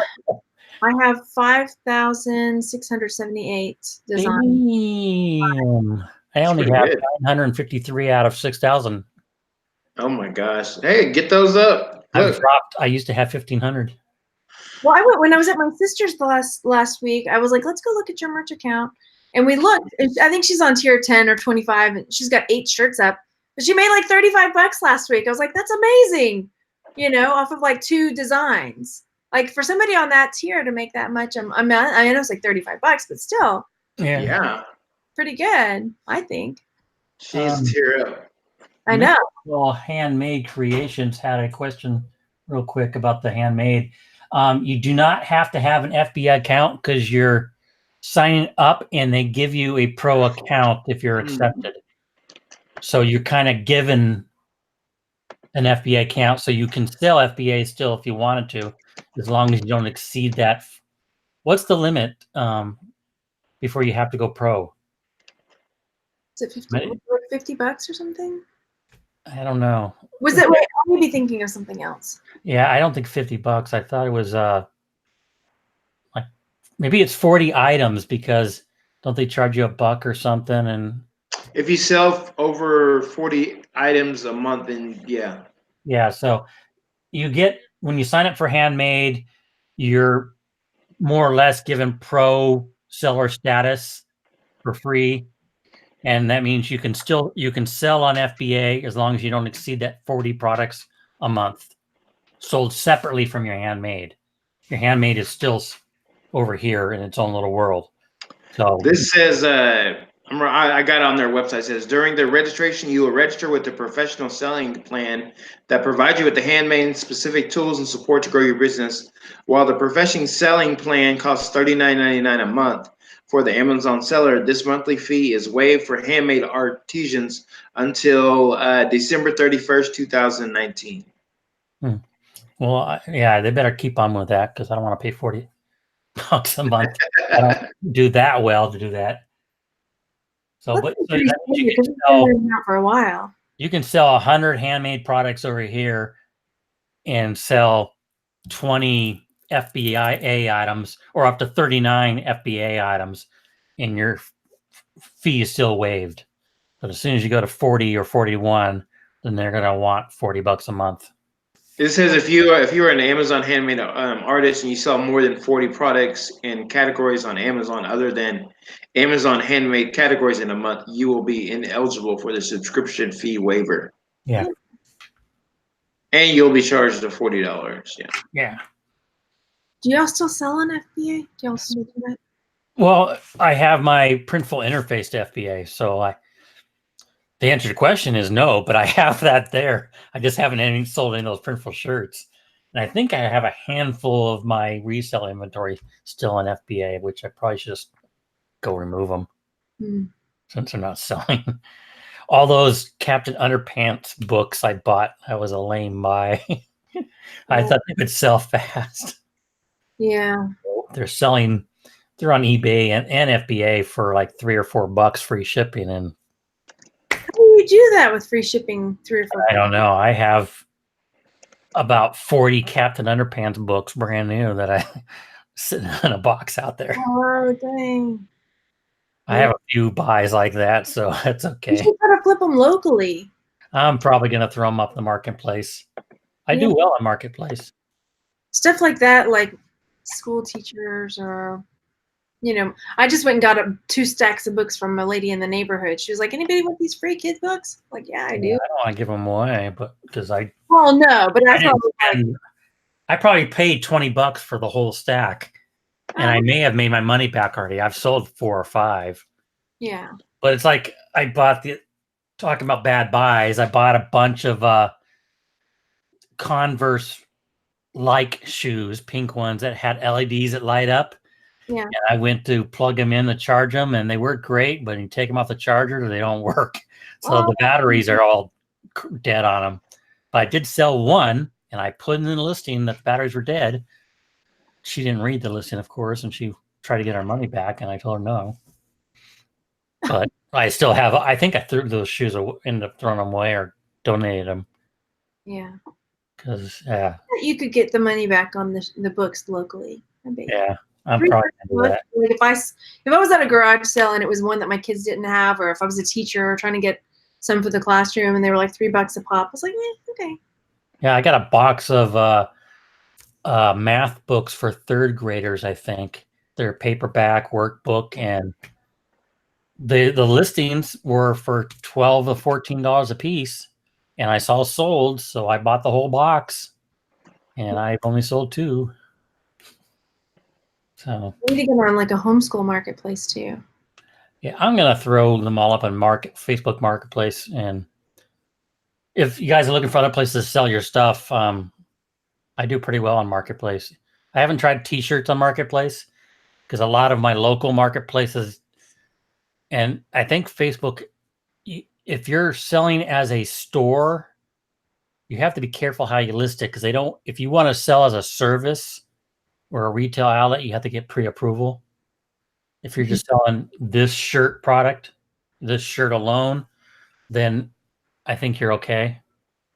have 5,678 designs. Damn. I only have 953 out of 6,000. Oh my gosh! Hey, get those up. I've dropped. I used to have 1,500. Well, when I was at my sister's last week. I was like, let's go look at your merch account, and we looked. I think she's on tier 10 or 25, and she's got 8 shirts up. But she made like $35 last week. I was like, that's amazing, off of like 2 designs. Like for somebody on that tier to make that much, I know it's like $35, but still, yeah, pretty good, I think. She's tier up. I know. Well, Handmade Creations had a question real quick about the Handmade. You do not have to have an FBA account because you're signing up and they give you a pro account if you're accepted. So you're kind of given an FBA account, so you can sell FBA still if you wanted to, as long as you don't exceed that. What's the limit before you have to go pro? Is it $50 or something? I don't know. Was it? Wait, I may be thinking of something else. Yeah, I don't think $50. I thought it was like maybe it's 40 items because don't they charge you $1 or something? And if you sell over 40 items a month, then yeah. So you get when you sign up for Handmade, you're more or less given pro seller status for free. And that means you can sell on FBA as long as you don't exceed that 40 products a month sold separately from your Handmade. Your Handmade is still over here in its own little world. So this says, I got on their website. It says during the registration, you will register with the professional selling plan that provides you with the Handmade specific tools and support to grow your business. While the professional selling plan costs $39.99 a month for the Amazon seller, this monthly fee is waived for Handmade artisans until December 31st, 2019. Well, yeah, they better keep on with that because I don't want to pay $40 a month. I don't do that well to do that. So, but so you can sell for a while. You can sell 100 Handmade products over here and sell 20 FBA items or up to 39 FBA items, and your fee is still waived. But as soon as you go to 40 or 41, then they're going to want $40 a month. It says if you are an Amazon Handmade artist and you sell more than 40 products in categories on Amazon other than Amazon Handmade categories in a month, you will be ineligible for the subscription fee waiver. Yeah. And you'll be charged the $40. Yeah. Do y'all still sell on FBA? Do y'all still do that? Well, I have my Printful interface to FBA, so the answer to the question is no, but I have that there. I just haven't sold any of those Printful shirts. And I think I have a handful of my resale inventory still on FBA, which I probably should just go remove them since they're not selling. All those Captain Underpants books I bought, that was a lame buy. I thought they would sell fast. Yeah. They're on eBay and FBA for like $3 or $4 free shipping. And how do you do that with free shipping 3 or 4? I don't know. I have about 40 Captain Underpants books, brand new, that I sitting in a box out there. Oh, dang. I have a few buys like that, so that's okay. You should try to flip them locally. I'm probably going to throw them up the marketplace. I do well on marketplace. Stuff like that, like school teachers or, you know, I just went and got 2 stacks of books from a lady in the neighborhood. She was like, "Anybody want these free kids books?" I'm like, yeah, I do. I don't want to give them away, but because I. Well, no, but I probably paid $20 for the whole stack, and I may have made my money back already. I've sold 4 or 5. Yeah. But it's like I bought talking about bad buys. I bought a bunch of Converse like shoes, pink ones that had LEDs that light up. Yeah. And I went to plug them in to charge them, and they work great. But you take them off the charger, they don't work. So the batteries are all dead on them. But I did sell one, and I put in the listing that the batteries were dead. She didn't read the listing, of course, and she tried to get her money back, and I told her no. But I still have. I think I threw those shoes, ended up throwing them away or donated them. Yeah. Because you could get the money back on the books locally. I bet. Yeah, I'm probably gonna do that. Like if I was at a garage sale and it was one that my kids didn't have, or if I was a teacher trying to get some for the classroom and they were like $3 a pop, I was like, okay. Yeah, I got a box of math books for 3rd graders. I think they're paperback workbook, and the listings were for $12 to $14 a piece, and I saw sold, so I bought the whole box, and I've only sold 2. So we need to get on like a homeschool marketplace too. Yeah, I'm gonna throw them all up on Facebook Marketplace, and if you guys are looking for other places to sell your stuff, I do pretty well on Marketplace. I haven't tried T-shirts on Marketplace because a lot of my local marketplaces, and I think Facebook, if you're selling as a store, you have to be careful how you list it because they don't. If you want to sell as a service or a retail outlet, you have to get pre-approval. If you're just selling this shirt product, this shirt alone, then I think you're okay.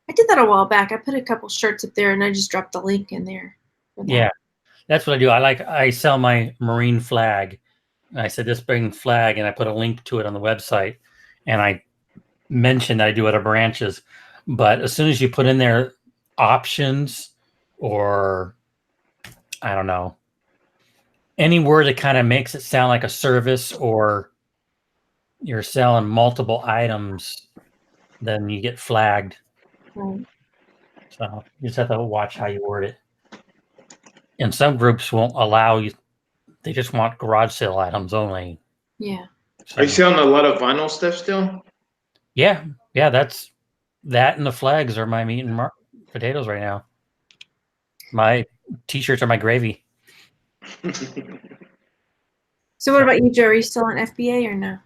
I did that a while back. I put a couple shirts up there and I just dropped the link in there. Yeah, that's what I do. I sell my Marine flag. And I said, this bring flag, and I put a link to it on the website. And I mentioned that I do other branches. But as soon as you put in there options or, I don't know, any word that kind of makes it sound like a service or you're selling multiple items, then you get flagged. Right. So you just have to watch how you word it. And some groups won't allow you. They just want garage sale items only. Yeah. So, are you selling a lot of vinyl stuff still? Yeah. That and the flags are my meat and potatoes right now. My T-shirts are my gravy. So what about you, Joe? Are you still on FBA or no?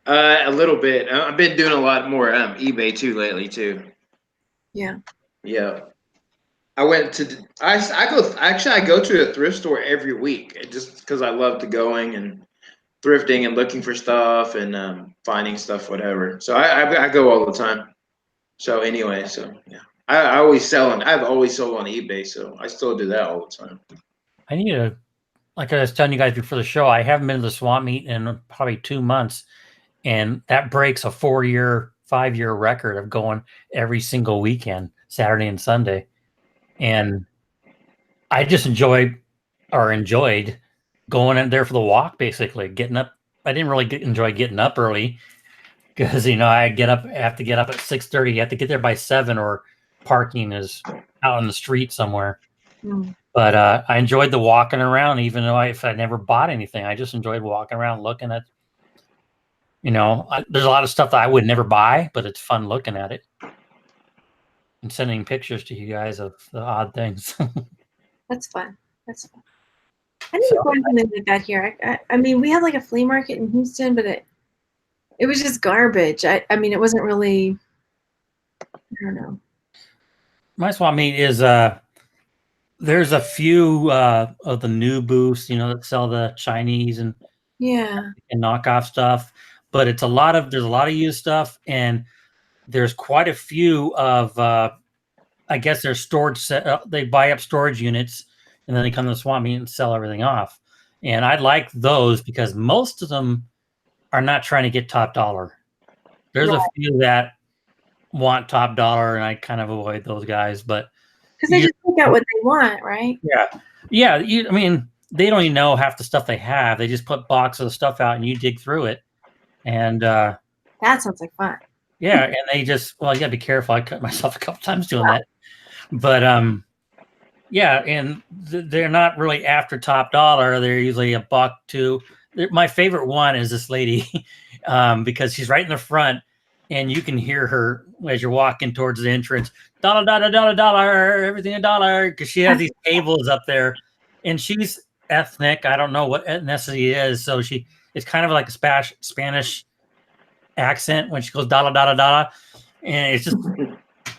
A little bit. I've been doing a lot more eBay too lately too. Yeah. Yeah. I went to I go to a thrift store every week just because I love to going and thrifting and looking for stuff and finding stuff, whatever. So I go all the time. So anyway, so yeah, I always sell on. I've always sold on eBay, so I still do that all the time. I need to, like I was telling you guys before the show, I haven't been to the swap meet in probably 2 months, and that breaks a 5-year record of going every single weekend, Saturday and Sunday. And I just enjoyed going in there for the walk, basically getting up. I didn't really enjoy getting up early because, I have to get up at 6:30. You have to get there by 7 or parking is out on the street somewhere. Mm. But I enjoyed the walking around, even though if I never bought anything, I just enjoyed walking around, looking at, there's a lot of stuff that I would never buy, but it's fun looking at it and sending pictures to you guys of the odd things. That's fun. I need to find something like that here. I mean, we had like a flea market in Houston, but it was just garbage. I mean, it wasn't really, I don't know. My swap meet is there's a few of the new booths, that sell the Chinese and knockoff stuff, but there's a lot of used stuff, and there's quite a few of I guess they're storage they buy up storage units and then they come to the swap meet and sell everything off. And I like those because most of them are not trying to get top dollar. There's a few that want top dollar, and I kind of avoid those guys. But because they just pick out what they want, right? Yeah. I mean, they don't even know half the stuff they have. They just put boxes of stuff out, and you dig through it. And that sounds like fun. Yeah, and they just you gotta be careful. I cut myself a couple times doing that. But yeah, and they're not really after top dollar. They're usually $1, $2. My favorite one is this lady because she's right in the front, and you can hear her as you're walking towards the entrance. Dollar, dollar, dollar, dollar, everything $1, because she has these tables up there, and she's ethnic. I don't know what ethnicity it is, so it's kind of like a Spanish accent when she goes dollar, dollar, dollar, and it's just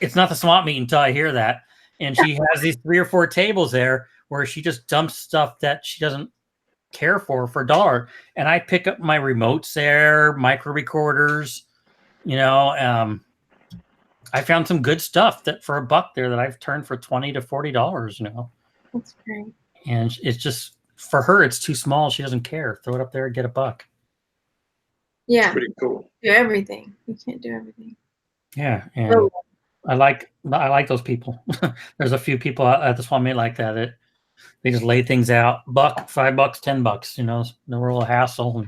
it's not the swap meet until I hear that. And she has these 3 or 4 tables there where she just dumps stuff that she doesn't care for $1. And I pick up my remotes there, micro recorders, I found some good stuff that for $1 there that I've turned for $20 to $40, That's great. And it's just, for her, it's too small. She doesn't care. Throw it up there and get $1. Yeah. That's pretty cool. Do everything. You can't do everything. Yeah. And I like those people. There's a few people at the swap meet like that they just lay things out, $1, $5, $10, no real hassle.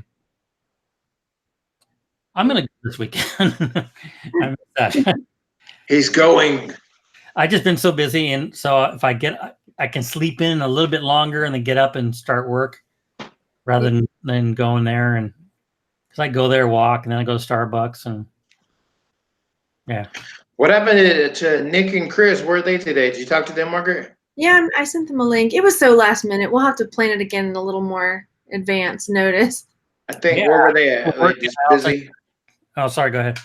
I'm gonna go this weekend. I miss that. He's going. I've just been so busy, and so if I can sleep in a little bit longer and then get up and start work rather than going there. And because I go there, walk, and then I go to Starbucks, and yeah. What happened to Nick and Chris? Where are they today? Did you talk to them, Margaret? Yeah, I sent them a link. It was so last minute. We'll have to plan it again in a little more advance notice. I think, where were they at? Were they just busy? Oh, sorry, go ahead.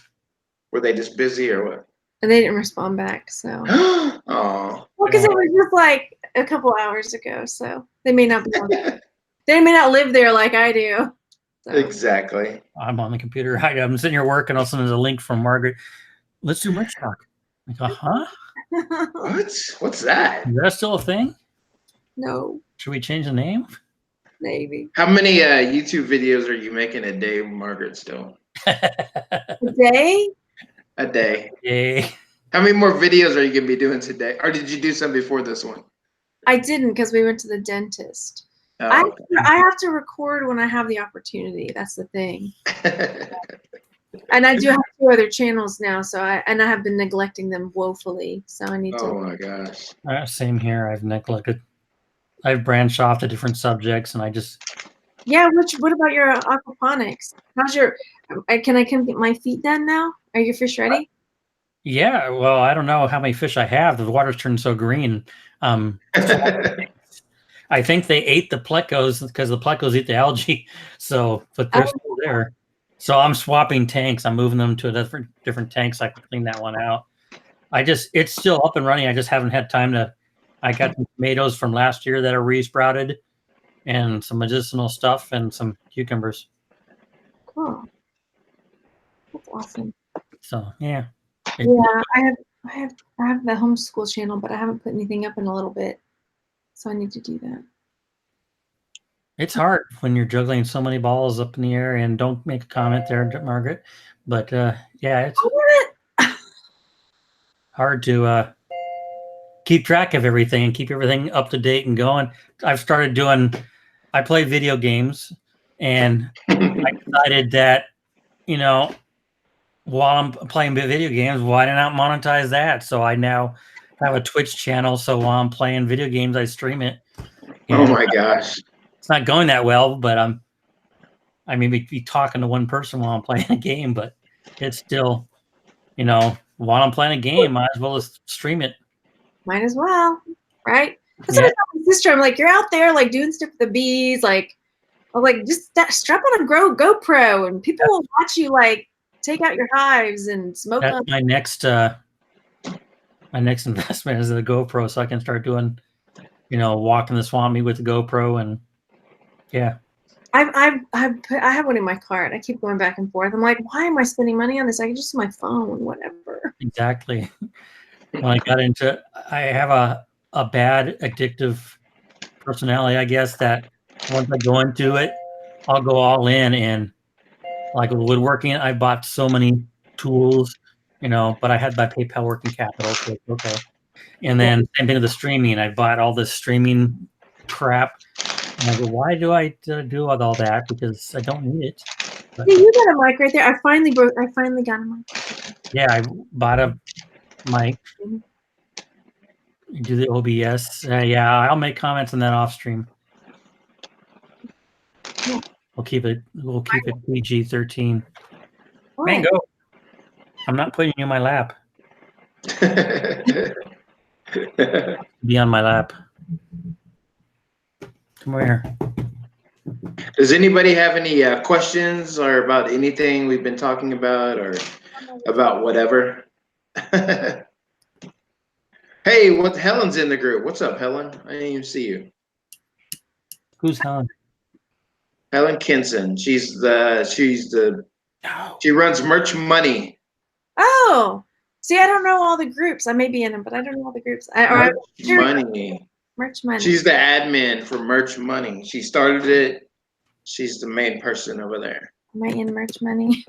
Were they just busy or what? And they didn't respond back, so. Oh. Well, because it was just like a couple hours ago, so they may not be they may not live there like I do. So. Exactly. I'm on the computer. I'm sitting here working. I'll send a link from Margaret. Let's do merch talk. I go, huh? What's that? Is that still a thing? No. Should we change the name? Maybe. How many YouTube videos are you making a day, Margaret, still? A day? A day. Yay. How many more videos are you going to be doing today? Or did you do some before this one? I didn't because we went to the dentist. Oh, I have to record when I have the opportunity. That's the thing. And I do have 2 other channels now, so I have been neglecting them woefully. So I need to. Oh my gosh. Same here. I've branched off to different subjects, and I just. Yeah. What about your aquaponics? How's your? Can I come get my feet done now? Are your fish ready? Yeah. Well, I don't know how many fish I have. The water's turned so green. I think they ate the plecos because the plecos eat the algae. So, but they're still there. So I'm swapping tanks. I'm moving them to a different tanks. So I can clean that one out. It's still up and running. I just haven't had time to. I got some tomatoes from last year that are re-sprouted, and some medicinal stuff, and some cucumbers. Cool. That's awesome. So yeah. Yeah, I have the homeschool channel, but I haven't put anything up in a little bit, so I need to do that. It's hard when you're juggling so many balls up in the air. And don't make a comment there, Margaret. But yeah, it's hard to keep track of everything and keep everything up to date and going. I've started I play video games, and I decided that, while I'm playing video games, why not monetize that? So I now have a Twitch channel. So while I'm playing video games, I stream it. Oh my gosh. It's not going that well, but I may be talking to one person while I'm playing a game, but it's still, while I'm playing a game, might as well just stream it. Might as well, right? That's what I tell my sister. I'm like, you're out there like doing stuff with the bees, just strap on a GoPro, and people will watch you like take out your hives and smoke. That's my next investment is the GoPro, so I can start doing, walking the swamp meet with the GoPro, and yeah. I have one in my cart. I keep going back and forth. I'm like, why am I spending money on this? I can just use my phone, whatever. Exactly. when I got into, I have a bad addictive personality, I guess, that once I go into it, I'll go all in. And like with woodworking, I bought so many tools, but I had my PayPal working capital, so it's okay. And then same thing with the streaming. I bought all this streaming crap. And I go, why do I do with all that? Because I don't need it. But, yeah, you got a mic right there. I finally got a mic. yeah, I bought a mic. Do the OBS. Yeah, I'll make comments on that off stream. Yeah. We'll keep it PG-13. Right. Mango. I'm not putting you in my lap. Be on my lap. Come over here. Does anybody have any questions or about anything we've been talking about or about whatever? Hey, Helen's in the group. What's up, Helen? I didn't even see you. Who's Helen? Helen Kinson. She runs Merch Money. Oh, see, I don't know all the groups. I may be in them, but I don't know all the groups. Merch Money. Merch Money. She's the admin for Merch Money. She started it. She's the main person over there. Am I in Merch Money?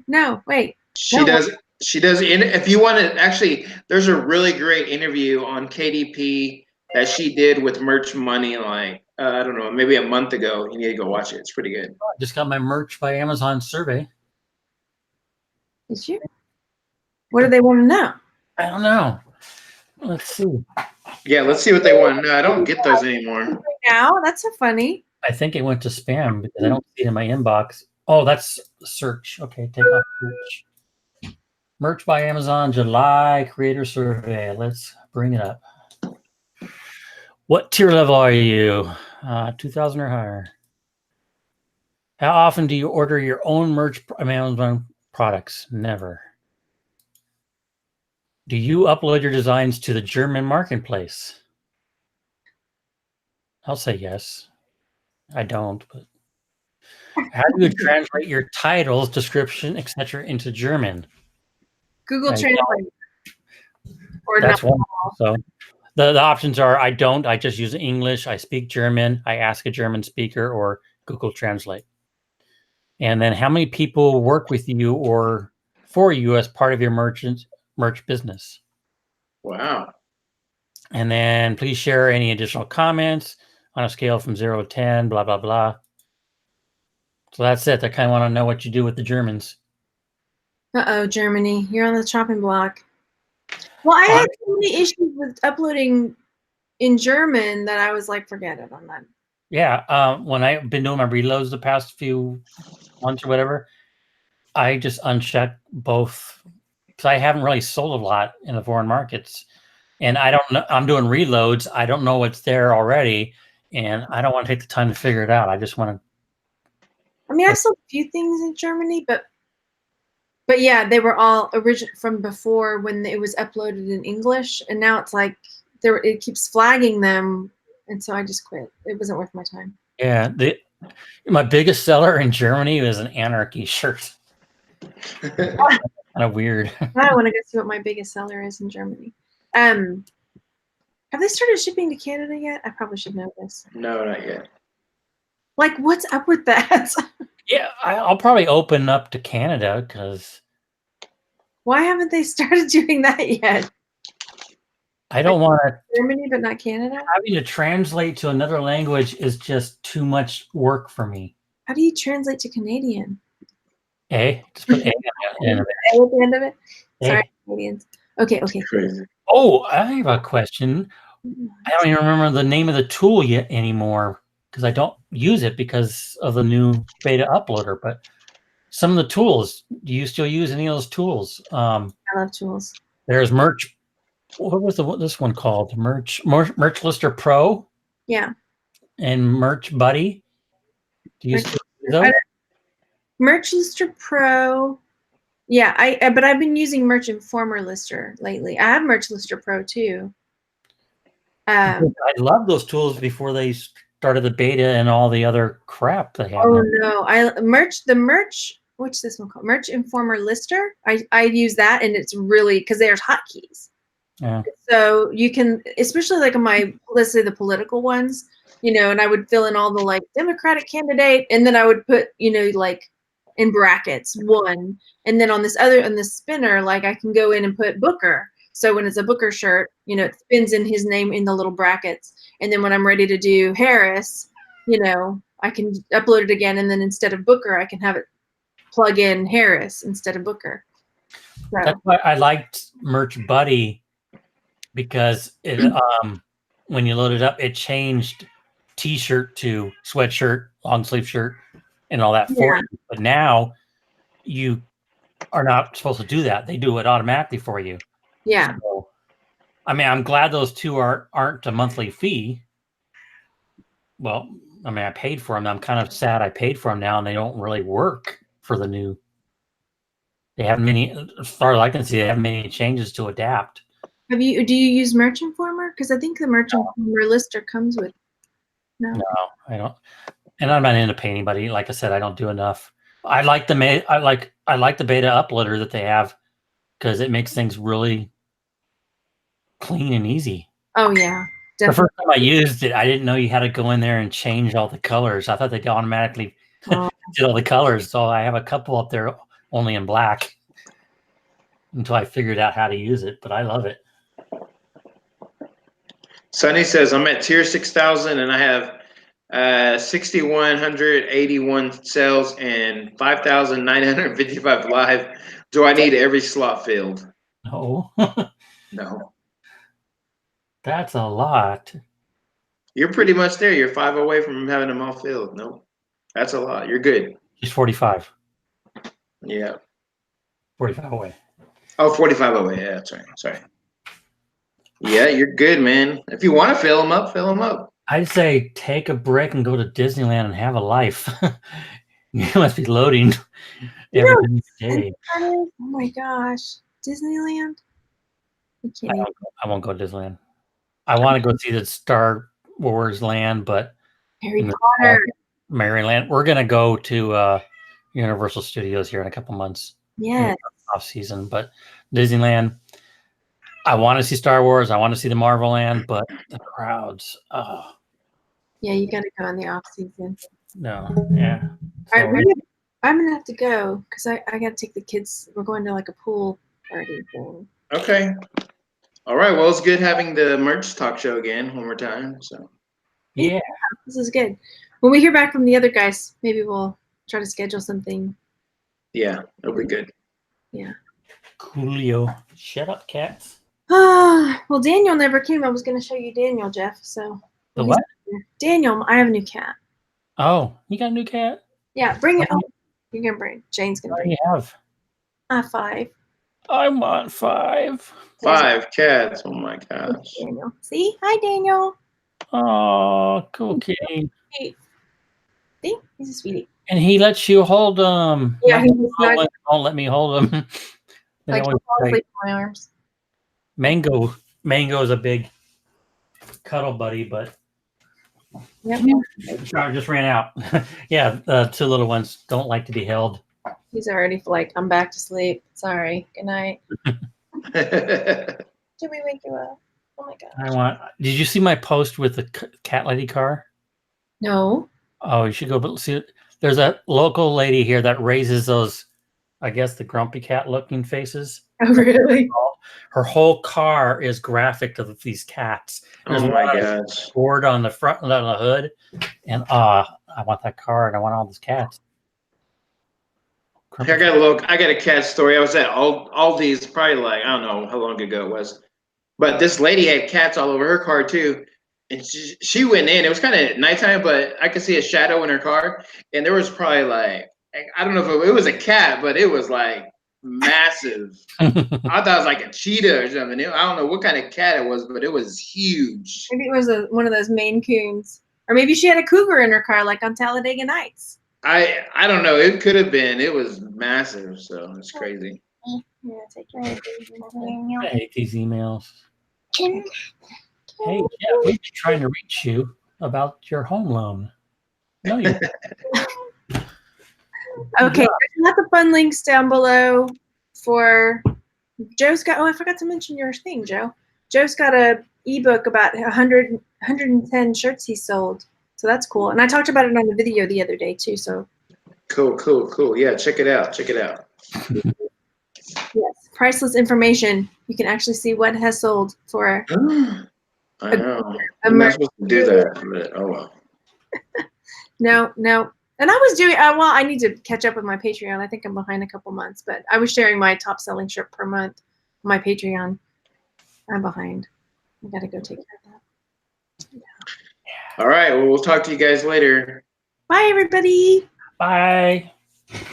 No, wait. She does. If you want to, actually, there's a really great interview on KDP that she did with Merch Money, like I don't know, maybe a month ago. You need to go watch it. It's pretty good. I just got my Merch by Amazon survey. Did you? What do they want to know? I don't know. Let's see. Yeah, let's see what they want to know. I don't get those anymore. Now, that's so funny. I think it went to spam because I don't see it in my inbox. Oh, that's search. Okay, take off search. Merch by Amazon July creator survey. Let's bring it up. What tier level are you? 2,000 or higher. How often do you order your own merch Amazon products? Never. Do you upload your designs to the German marketplace? I'll say yes. I don't, but how do you translate your titles, description, etc. into German? Google Translate. Or that's not. one. So the options are I don't, I just use English, I speak German, I ask a German speaker, or Google Translate. And then how many people work with you or for you as part of your merch business? Wow. And then please share any additional comments on a scale from 0 to 10, blah, blah, blah. So that's it. I kind of want to know what you do with the Germans. Uh-oh, Germany. You're on the chopping block. Well, I had so many issues with uploading in German that I was like, forget it on that. Yeah. When I've been doing my reloads the past few months or whatever, I just uncheck both because I haven't really sold a lot in the foreign markets. And I don't know, I'm doing reloads. I don't know what's there already. And I don't want to take the time to figure it out. I just want to. I mean, I've sold a few things in Germany, but yeah, they were all original from before when it was uploaded in English. And now it's like it keeps flagging them. And so I just quit. It wasn't worth my time. Yeah. My biggest seller in Germany was an Anarchy shirt. Kind of weird. I want to go see what my biggest seller is in Germany. Have they started shipping to Canada yet? I probably should know this. No, not yet. Like, what's up with that? Yeah, I'll probably open up to Canada because. Why haven't they started doing that yet? I don't want to. Germany, but not Canada? Having to translate to another language is just too much work for me. How do you translate to Canadian? A. Just put A at the end of it. A at the end of it? A. Sorry, Canadians. Okay. Crazy. Oh, I have a question. I don't even remember the name of the tool yet anymore because I don't use it because of the new beta uploader. But some of the tools, do you still use any of those tools? I love tools. There's Merch. What was this one called? Merch Lister Pro. Yeah. And Merch Buddy. Do you still use those? Merch Lister Pro. Yeah, but I've been using Merch Informer Lister lately. I have Merch Lister Pro too. I love those tools before they started the beta and all the other crap they have. Oh no, the Merch what's this one called? Merch Informer Lister. I use that, and it's really because there's hotkeys. Yeah. So you can, especially like on my, let's say the political ones, you know, and I would fill in all the like Democratic candidate, and then I would put, you know, like in brackets one, and then on this spinner, like I can go in and put Booker. So when it's a Booker shirt, you know, it spins in his name in the little brackets, and then when I'm ready to do Harris, you know, I can upload it again, and then instead of Booker, I can have it plug in Harris instead of Booker. So. That's why I liked Merch Buddy, because it when you load it up, it changed t-shirt to sweatshirt, long sleeve shirt, and all that for you. But now you are not supposed to do that. They do it automatically for you. Yeah. So, I mean, I'm glad those two aren't a monthly fee. Well, I mean, I paid for them. I'm kind of sad I paid for them now, and they don't really work for the new. They haven't many, as far as I can see, they haven't many changes to adapt. Do you use Merch Informer? Because I think the Merch Informer Lister comes with. No, I don't. And I'm not into pay anybody. Like I said, I don't do enough. I like the beta uploader that they have, because it makes things really clean and easy. Oh yeah, definitely. The first time I used it, I didn't know you had to go in there and change all the colors. I thought they automatically did all the colors. So I have a couple up there only in black until I figured out how to use it. But I love it. Sunny says, I'm at tier 6,000 and I have 6,181 sales and 5,955 live. Do I need every slot filled? No. No. That's a lot. You're pretty much there. You're 5 away from having them all filled. No, that's a lot. You're good. She's 45. Yeah. 45 away. Oh, 45 away. Yeah, that's right. Sorry. Yeah, you're good, man. If you want to fill them up, fill them up. I'd say take a break and go to Disneyland and have a life. You must be loading every day. Oh my gosh. Disneyland? I won't go to Disneyland. I want to go see the Star Wars land, but Harry Potter. Maryland. We're going to go to Universal Studios here in a couple months. Yeah. Off season, but Disneyland. I want to see Star Wars. I want to see the Marvel land, but the crowds. Oh. Yeah, you got to go in the off season. No, yeah. All right, I'm gonna have to go because I got to take the kids. We're going to like a pool party thing. Okay. All right. Well, it's good having the merch talk show again one more time. So. Yeah. This is good. When we hear back from the other guys, maybe we'll try to schedule something. Yeah, it'll be good. Yeah. Coolio. Shut up, cats. Well, Daniel never came. I was going to show you Daniel, Jeff. So. The what? Daniel, I have a new cat. Oh, you got a new cat? Yeah, bring it home. You're going to bring. Jane's going to bring. What do you have? 5. I want 5. 5 cats. Oh my gosh. Daniel. See? Hi, Daniel. Oh, cool kitty. See? He's a sweetie. And he lets you hold them. Yeah, he won't let me hold them. Like he'll fall asleep in my arms. Mango is a big cuddle buddy, but just ran out. Yeah, 2 little ones don't like to be held. He's already like, I'm back to sleep. Sorry. Good night. Did we wake you up? Oh my gosh. Did you see my post with the cat lady car? No. Oh, you should go see. There's a local lady here that raises those, I guess, the grumpy cat looking faces. Oh, really? Her whole car is graphic of these cats. There's oh my gosh. Board on the front, on the hood, and I want that car and I want all these cats. I got a cat story. I was at Aldi's probably like, I don't know how long ago it was, but this lady had cats all over her car too. And she went in. It was kind of nighttime, but I could see a shadow in her car. And there was probably like, I don't know if it was a cat, but it was like massive. I thought it was like a cheetah or something. I don't know what kind of cat it was, but it was huge. Maybe it was one of those Maine Coons. Or maybe she had a cougar in her car, like on Talladega Nights. I don't know. It could have been. It was massive, so it's crazy. Yeah, take care. I hate these emails. Hey, yeah, we've been trying to reach you about your home loan. No, you. Okay, there's lots of fun links down below for Joe's got. Oh, I forgot to mention your thing, Joe. Joe's got a ebook about 110 shirts he sold. So that's cool. And I talked about it on the video the other day too. So cool. Yeah, check it out. Yes, priceless information. You can actually see what has sold for. I know. I'm not supposed to do that, but oh well. No. And I was doing, well, I need to catch up with my Patreon. I think I'm behind a couple months, but I was sharing my top selling shirt per month on my Patreon. I'm behind. I got to go take care of that. Yeah. All right. Well, we'll talk to you guys later. Bye, everybody. Bye.